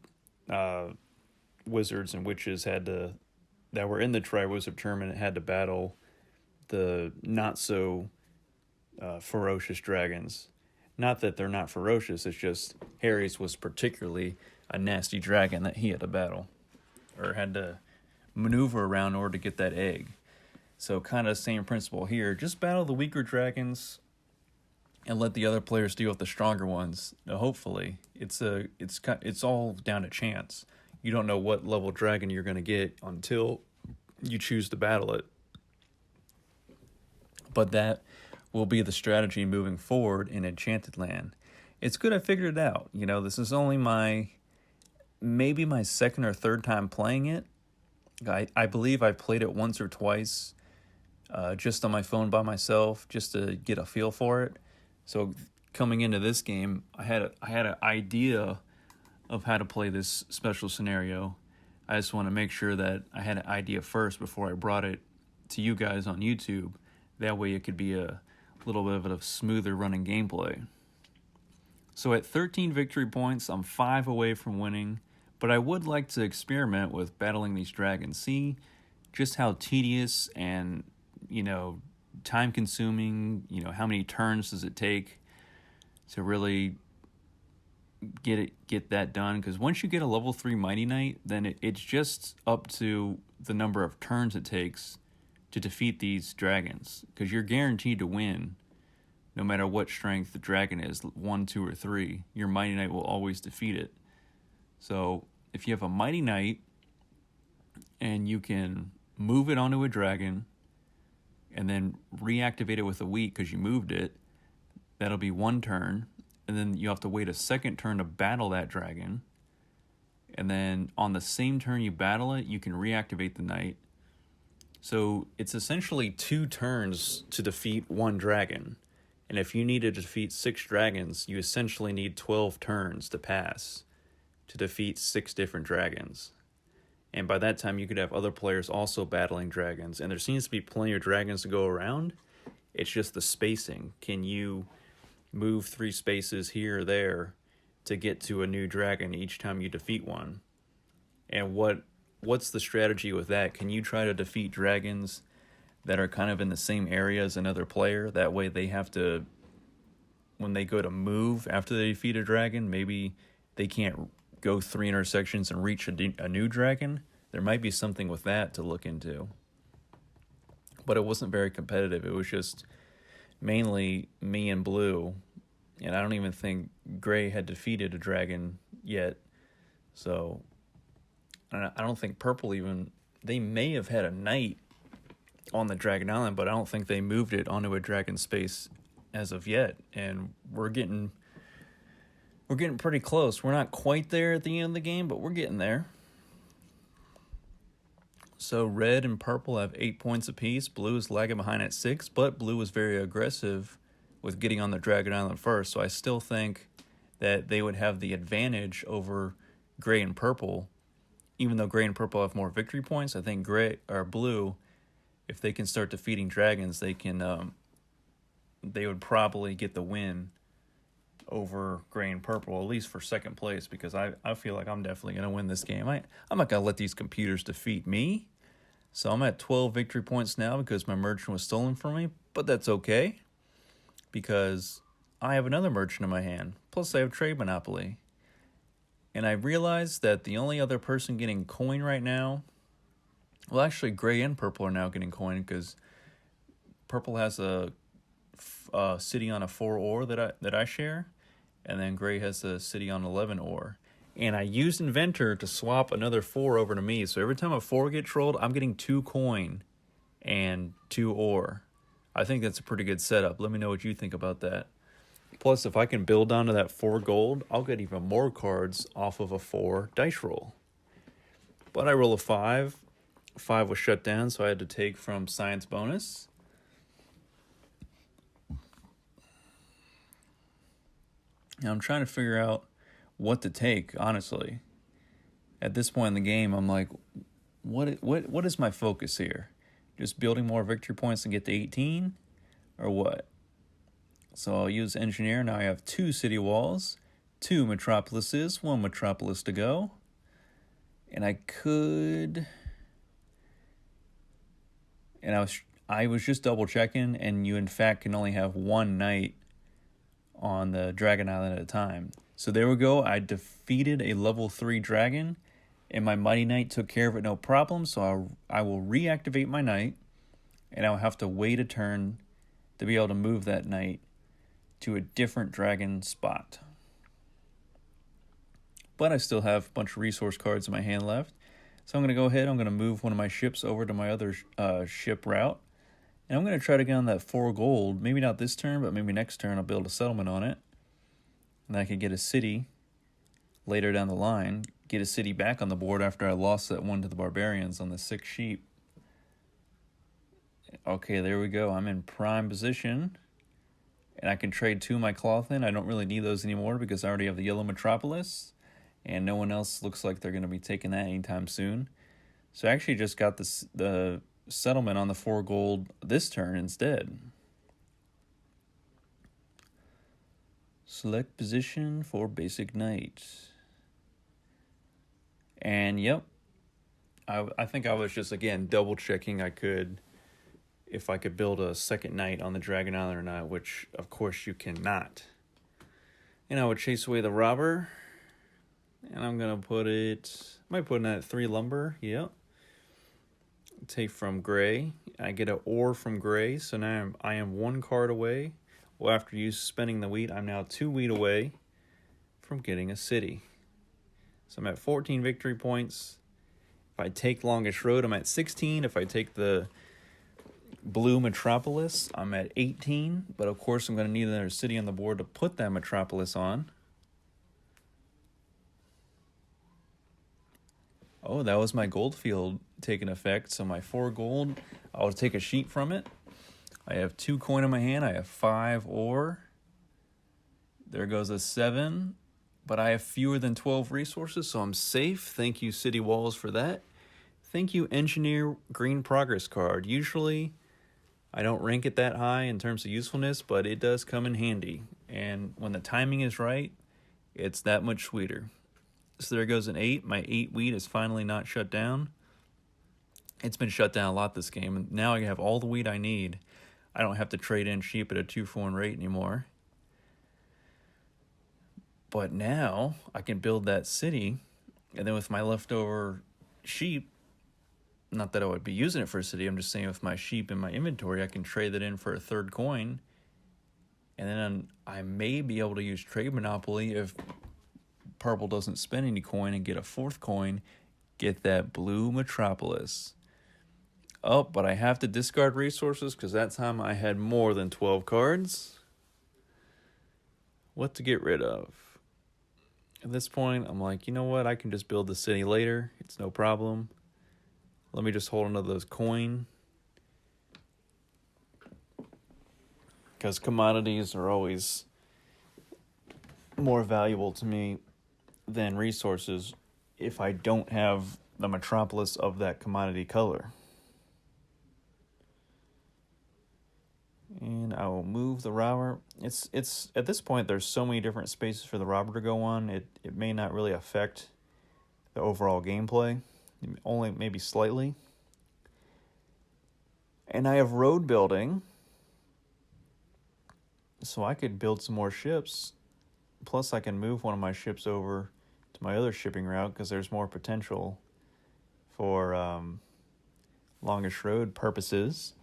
wizards and witches that were in the Tri-Wizard tournament had to battle the not so ferocious dragons. Not that they're not ferocious, it's just Harry's was particularly a nasty dragon that he had to battle, or had to maneuver around in order to get that egg. So kind of same principle here. Just battle the weaker dragons and let the other players deal with the stronger ones. Hopefully, it's all down to chance. You don't know what level dragon you're going to get until you choose to battle it. But that will be the strategy moving forward in Enchanted Land. It's good I figured it out. This is only maybe my second or third time playing it. I believe I played it once or twice just on my phone by myself, just to get a feel for it. So coming into this game, I had an idea of how to play this special scenario. I just want to make sure that I had an idea first before I brought it to you guys on YouTube. That way it could be a little bit of a smoother running gameplay. So at 13 victory points, I'm 5 away from winning, but I would like to experiment with battling these dragons. See just how tedious and, time consuming, how many turns does it take to really get that done. Because once you get a level 3 Mighty Knight, then it's just up to the number of turns it takes to defeat these dragons, because you're guaranteed to win no matter what strength the dragon is, 1, 2, or 3. Your Mighty Knight will always defeat it. So if you have a Mighty Knight and you can move it onto a dragon and then reactivate it with a weak because you moved it, that'll be 1 turn. And then you have to wait a second turn to battle that dragon. And then on the same turn you battle it, you can reactivate the knight. So it's essentially 2 turns to defeat 1 dragon. And if you need to defeat 6 dragons, you essentially need 12 turns to pass to defeat 6 different dragons. And by that time, you could have other players also battling dragons. And there seems to be plenty of dragons to go around. It's just the spacing. Can you move 3 spaces here or there to get to a new dragon each time you defeat one? And what's the strategy with that? Can you try to defeat dragons that are kind of in the same area as another player? That way they have to, when they go to move after they defeat a dragon, maybe they can't go 3 intersections and reach a new dragon. There might be something with that to look into. But it wasn't very competitive. It was just mainly me and blue. And I don't even think gray had defeated a dragon yet. So I don't think purple even, they may have had a knight on the Dragon Island, but I don't think they moved it onto a dragon space as of yet. And we're getting pretty close. We're not quite there at the end of the game, but we're getting there. So red and purple have 8 points apiece. Blue is lagging behind at 6, but blue was very aggressive with getting on the Dragon Island first. So I still think that they would have the advantage over gray and purple. Even though gray and purple have more victory points, I think gray or blue, if they can start defeating dragons, they would probably get the win over gray and purple, at least for second place, because I feel like I'm definitely going to win this game. I'm not going to let these computers defeat me. So I'm at 12 victory points now because my merchant was stolen from me, but that's okay because I have another merchant in my hand. Plus I have trade monopoly. And I realized that the only other person getting coin right now, well, actually gray and purple are now getting coin because purple has a city on a 4 ore that I share, and then gray has a city on 11 ore. And I used Inventor to swap another 4 over to me. So every time a 4 gets trolled, I'm getting 2 coin and 2 ore. I think that's a pretty good setup. Let me know what you think about that. Plus, if I can build onto that 4 gold, I'll get even more cards off of a 4 dice roll. But I roll a 5. 5 was shut down, so I had to take from Science Bonus. Now I'm trying to figure out what to take, honestly. At this point in the game, I'm like, what is my focus here? Just building more victory points to get to 18? Or what? So I'll use engineer. Now I have 2 city walls, 2 metropolises, 1 metropolis to go. And I could... And I was just double checking, and you in fact can only have 1 knight on the Dragon Island at a time. So there we go. I defeated a level 3 dragon, and my Mighty Knight took care of it no problem. So I will reactivate my knight, and I'll have to wait a turn to be able to move that knight to a different dragon spot. But I still have a bunch of resource cards in my hand left. So I'm going to go ahead, I'm going to move one of my ships over to my other ship route. And I'm going to try to get on that 4 gold. Maybe not this turn, but maybe next turn I'll build a settlement on it. And I can get a city later down the line. Get a city back on the board after I lost that one to the barbarians on the 6 sheep. Okay, there we go. I'm in prime position. And I can trade 2 of my cloth in. I don't really need those anymore because I already have the yellow metropolis. And no one else looks like they're going to be taking that anytime soon. So I actually just got the settlement on the 4 gold this turn instead. Select position for basic knight. And yep, I think I was just, again, double checking if I could build a second knight on the Dragon Island or not, which of course you cannot. And I would chase away the robber. And I'm going to might put in at 3 lumber, yep. Take from gray. I get an ore from gray, so now I am 1 card away. Well, after spending the wheat, I'm now 2 wheat away from getting a city. So I'm at 14 victory points. If I take longest road, I'm at 16. If I take the blue metropolis, I'm at 18. But of course, I'm going to need another city on the board to put that metropolis on. Oh, that was my gold field taking effect. So my 4 gold, I'll take a sheet from it. I have 2 coin in my hand. I have 5 ore. There goes a 7. But I have fewer than 12 resources, so I'm safe. Thank you, City Walls, for that. Thank you, Engineer Green Progress card. Usually, I don't rank it that high in terms of usefulness, but it does come in handy. And when the timing is right, it's that much sweeter. So there goes an 8. My 8 wheat is finally not shut down. It's been shut down a lot this game. And now I have all the wheat I need. I don't have to trade in sheep at a 2-for-1 rate anymore. But now I can build that city. And then with my leftover sheep, not that I would be using it for a city, I'm just saying with my sheep in my inventory, I can trade that in for a 3rd coin. And then I may be able to use Trade Monopoly if purple doesn't spend any coin and get a 4th coin, get that blue metropolis. Oh, but I have to discard resources because that time I had more than 12 cards. What to get rid of? At this point, I'm like, you know what? I can just build the city later. It's no problem. Let me just hold onto those coin. Because commodities are always more valuable to me than resources if I don't have the metropolis of that commodity color. And I will move the robber. It's at this point there's so many different spaces for the robber to go on. It may not really affect the overall gameplay, only maybe slightly. And I have road building, so I could build some more ships. Plus I can move one of my ships over to my other shipping route because there's more potential for longest road purposes.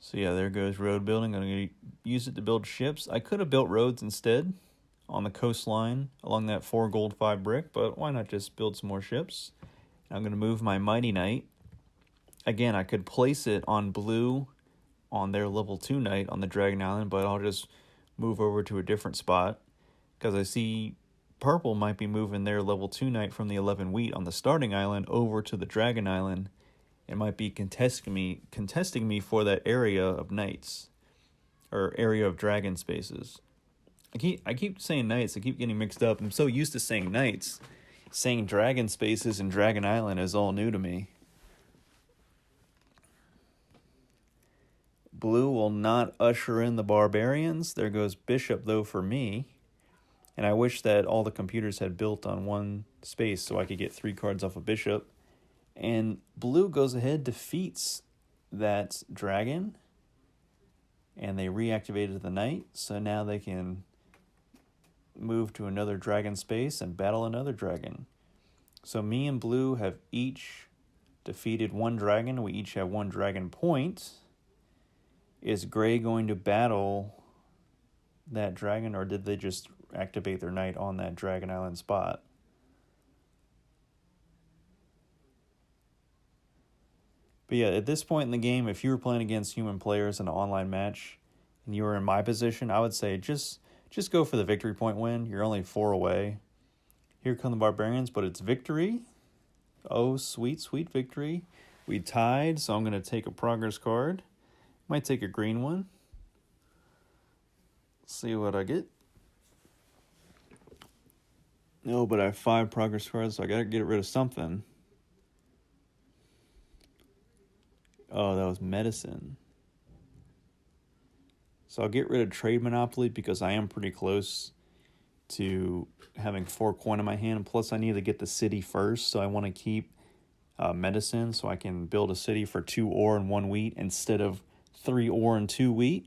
So yeah, there goes road building. I'm going to use it to build ships. I could have built roads instead on the coastline along that 4 gold 5 brick, but why not just build some more ships? I'm going to move my Mighty Knight. Again, I could place it on blue on their level 2 knight on the Dragon Island, but I'll just move over to a different spot because I see purple might be moving their level 2 knight from the 11 wheat on the starting island over to the Dragon Island. It might be contesting me for that area of knights, or area of dragon spaces. I keep saying knights. I keep getting mixed up. I'm so used to saying knights. Saying dragon spaces and Dragon Island is all new to me. Blue will not usher in the barbarians. There goes bishop, though, for me. And I wish that all the computers had built on one space so I could get 3 cards off a bishop. And blue goes ahead, defeats that dragon. And they reactivated the knight. So now they can move to another dragon space and battle another dragon. So me and blue have each defeated 1 dragon. We each have 1 dragon point. Is gray going to battle that dragon, or did they just activate their knight on that Dragon Island spot? But yeah, at this point in the game, if you were playing against human players in an online match and you were in my position, I would say just go for the victory point win. You're only 4 away. Here come the barbarians, but it's victory. Oh, sweet, sweet victory. We tied, so I'm going to take a progress card. Might take a green one. See what I get. No, but I have 5 progress cards, so I got to get rid of something. Oh, that was medicine. So I'll get rid of trade monopoly because I am pretty close to having 4 coin in my hand. Plus, I need to get the city first, so I want to keep medicine so I can build a city for 2 ore and 1 wheat instead of 3 ore and 2 wheat.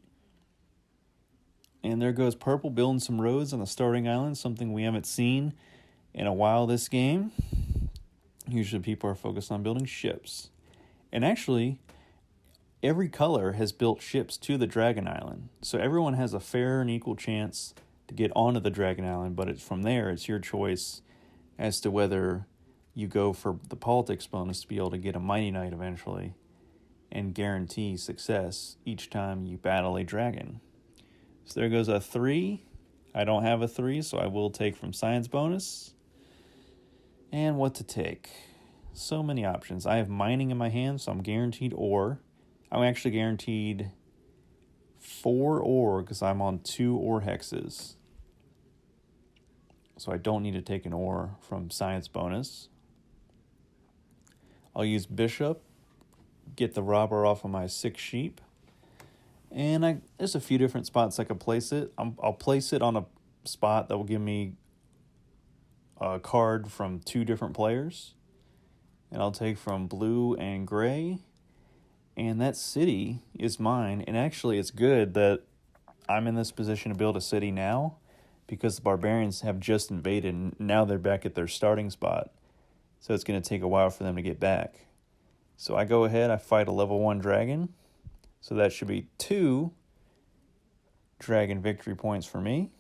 And there goes purple building some roads on the starting island, something we haven't seen in a while this game. Usually people are focused on building ships. And actually, every color has built ships to the Dragon Island. So everyone has a fair and equal chance to get onto the Dragon Island, but it's from there, it's your choice as to whether you go for the politics bonus to be able to get a Mighty Knight eventually and guarantee success each time you battle a dragon. So there goes a 3. I don't have a 3, so I will take from science bonus. And what to take? So many options. I have mining in my hand, so I'm guaranteed ore. I'm actually guaranteed 4 ore because I'm on 2 ore hexes. So I don't need to take an ore from science bonus. I'll use bishop, get the robber off of my 6 sheep. And there's a few different spots I could place it. I'll place it on a spot that will give me a card from 2 different players. And I'll take from blue and gray. And that city is mine. And actually, it's good that I'm in this position to build a city now because the barbarians have just invaded and now they're back at their starting spot. So it's going to take a while for them to get back. So I go ahead, I fight a level 1 dragon. So that should be 2 dragon victory points for me.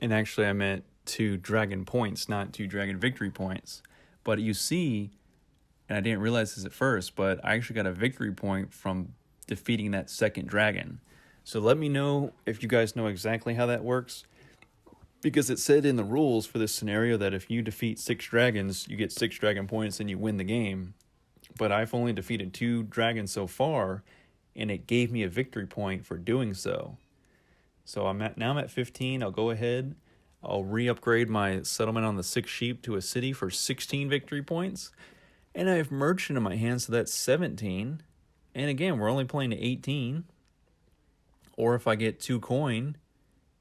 And actually I meant 2 dragon points, not 2 dragon victory points. But you see, and I didn't realize this at first, but I actually got a victory point from defeating that second dragon. So let me know if you guys know exactly how that works. Because it said in the rules for this scenario that if you defeat 6 dragons, you get 6 dragon points and you win the game. But I've only defeated 2 dragons so far, and it gave me a victory point for doing so. So now I'm at 15. I'll go ahead. I'll re-upgrade my settlement on the 6 sheep to a city for 16 victory points. And I have merchant in my hand, so that's 17. And again, we're only playing to 18. Or if I get 2 coin,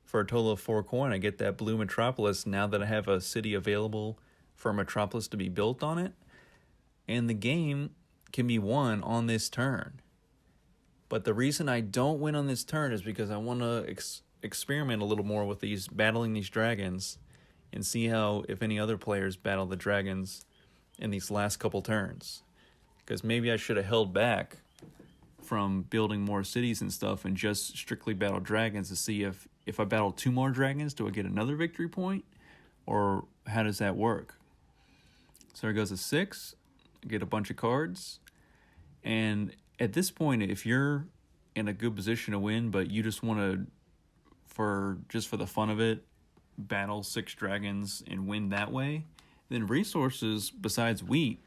for a total of 4 coin, I get that blue metropolis now that I have a city available for a metropolis to be built on it. And the game can be won on this turn. But the reason I don't win on this turn is because I want to experiment a little more with battling these dragons and see how, if any other players battle the dragons in these last couple turns. Because maybe I should have held back from building more cities and stuff and just strictly battle dragons to see if I battle 2 more dragons, do I get another victory point? Or how does that work? So there goes a 6. I get a bunch of cards. And at this point, if you're in a good position to win, but you just want to, for the fun of it, battle 6 dragons and win that way, then resources besides wheat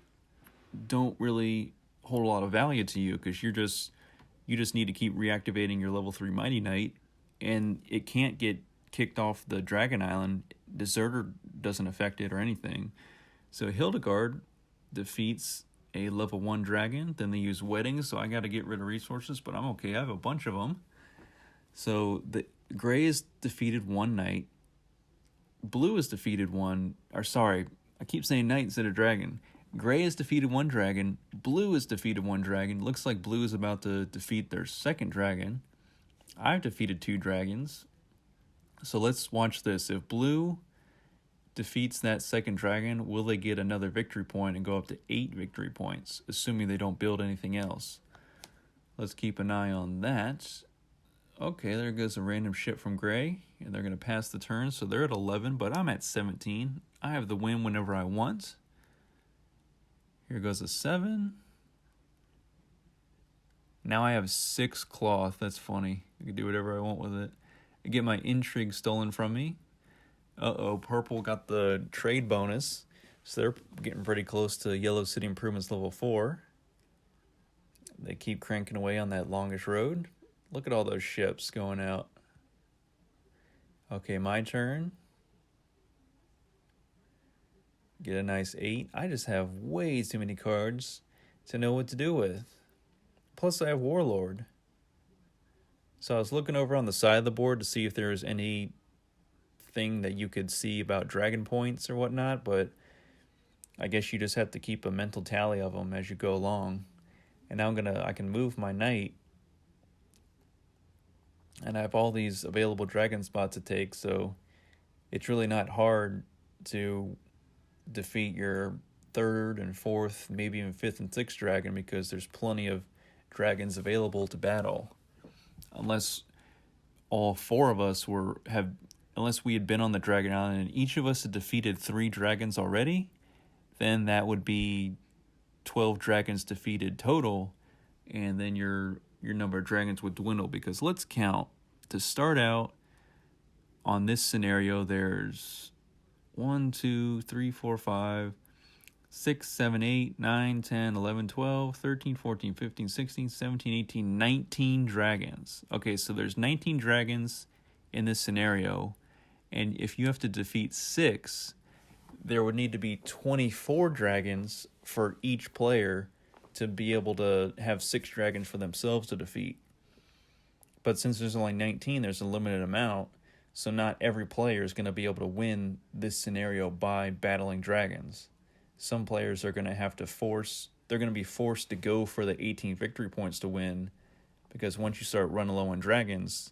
don't really hold a lot of value to you because you're just You just need to keep reactivating your level 3 Mighty Knight, and it can't get kicked off the Dragon Island. Deserter doesn't affect it or anything. So Hildegard defeats a level 1 dragon. Then they use Weddings, so I got to get rid of resources, but I'm okay. I have a bunch of them. So the Gray is defeated one knight. Blue is defeated one. Or sorry, I keep saying knight instead of dragon. Gray has defeated one dragon. Blue has defeated one dragon. Looks like Blue is about to defeat their second dragon. I've defeated 2 dragons. So let's watch this. If Blue defeats that second dragon, will they get another victory point and go up to 8 victory points, assuming they don't build anything else? Let's keep an eye on that. Okay, there goes a random ship from Gray, and they're going to pass the turn, so they're at 11, but I'm at 17. I have the win whenever I want. Here goes a 7. Now I have 6 cloth. That's funny. I can do whatever I want with it. I get my intrigue stolen from me. Uh-oh, purple got the trade bonus, so they're getting pretty close to Yellow City Improvements level 4. They keep cranking away on that longest road. Look at all those ships going out. Okay, my turn. Get a nice 8. I just have way too many cards to know what to do with. Plus I have Warlord. So I was looking over on the side of the board to see if there was anything that you could see about dragon points or whatnot, but I guess you just have to keep a mental tally of them as you go along. And now I can move my knight, and I have all these available dragon spots to take, so it's really not hard to defeat your 3rd and 4th, maybe even 5th and 6th dragon, because there's plenty of dragons available to battle. Unless all 4 of us unless we had been on the Dragon Island and each of us had defeated 3 dragons already, then that would be 12 dragons defeated total, and then your number of dragons would dwindle, because let's count. To start out, on this scenario, there's 1, 2, 3, 4, 5, 6, 7, 8, 9, 10, 11, 12, 13, 14, 15, 16, 17, 18, 19 dragons. Okay, so there's 19 dragons in this scenario, and if you have to defeat 6, there would need to be 24 dragons for each player to be able to have 6 dragons for themselves to defeat. But since there's only 19, there's a limited amount, so not every player is going to be able to win this scenario by battling dragons. Some players are going to have to they're going to be forced to go for the 18 victory points to win, because once you start running low on dragons,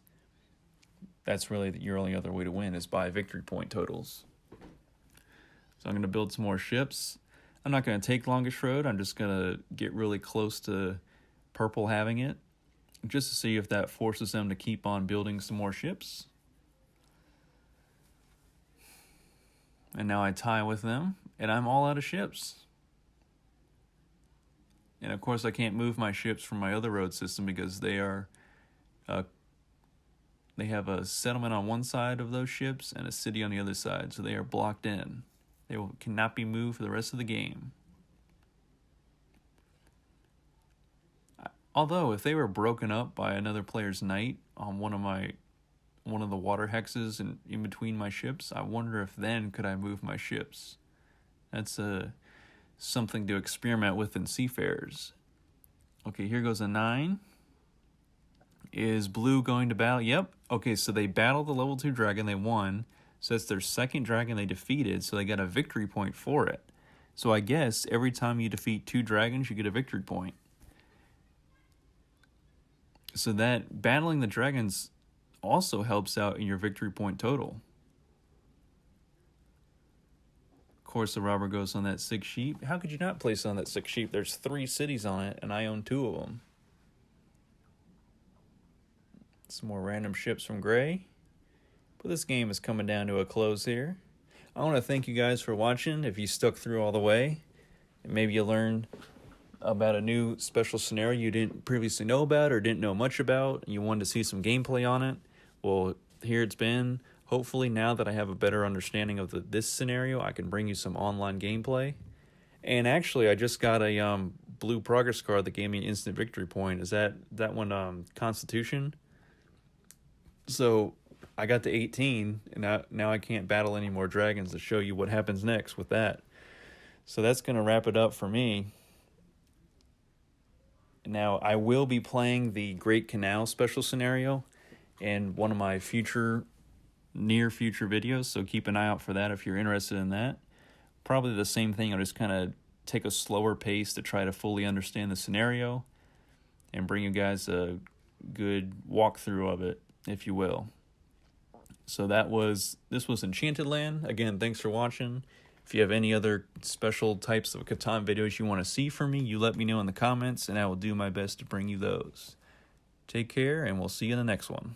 that's really your only other way to win, is by victory point totals. So I'm going to build some more ships. I'm not going to take longest road. I'm just going to get really close to purple having it, just to see if that forces them to keep on building some more ships. And now I tie with them, and I'm all out of ships. And of course I can't move my ships from my other road system, because they have a settlement on one side of those ships and a city on the other side, so they are blocked in. They cannot be moved for the rest of the game. Although, if they were broken up by another player's knight on one of the water hexes in between my ships, I wonder if then could I move my ships. That's something to experiment with in Seafarers. Okay, here goes a 9. Is Blue going to battle? Yep. Okay, so they battled the level 2 dragon. They won. So that's their second dragon they defeated, so they got a victory point for it. So I guess every time you defeat 2 dragons, you get a victory point. So that battling the dragons also helps out in your victory point total. Of course, the robber goes on that 6 sheep. How could you not place on that 6 sheep? There's 3 cities on it, and I own 2 of them. Some more random ships from Gray. But this game is coming down to a close here. I want to thank you guys for watching. If you stuck through all the way, and maybe you learned about a new special scenario you didn't previously know about or didn't know much about, and you wanted to see some gameplay on it, well, here it's been. Hopefully, now that I have a better understanding of this scenario, I can bring you some online gameplay. And actually, I just got a blue progress card that gave me an instant victory point. Is that one Constitution? So I got to 18, and now I can't battle any more dragons to show you what happens next with that. So that's going to wrap it up for me. Now, I will be playing the Great Canal special scenario in one of my near future videos, so keep an eye out for that if you're interested in that. Probably the same thing, I'll just kind of take a slower pace to try to fully understand the scenario and bring you guys a good walkthrough of it, if you will. So this was Enchanted Land. Again, thanks for watching. If you have any other special types of Catan videos you want to see from me, you let me know in the comments, and I will do my best to bring you those. Take care, and we'll see you in the next one.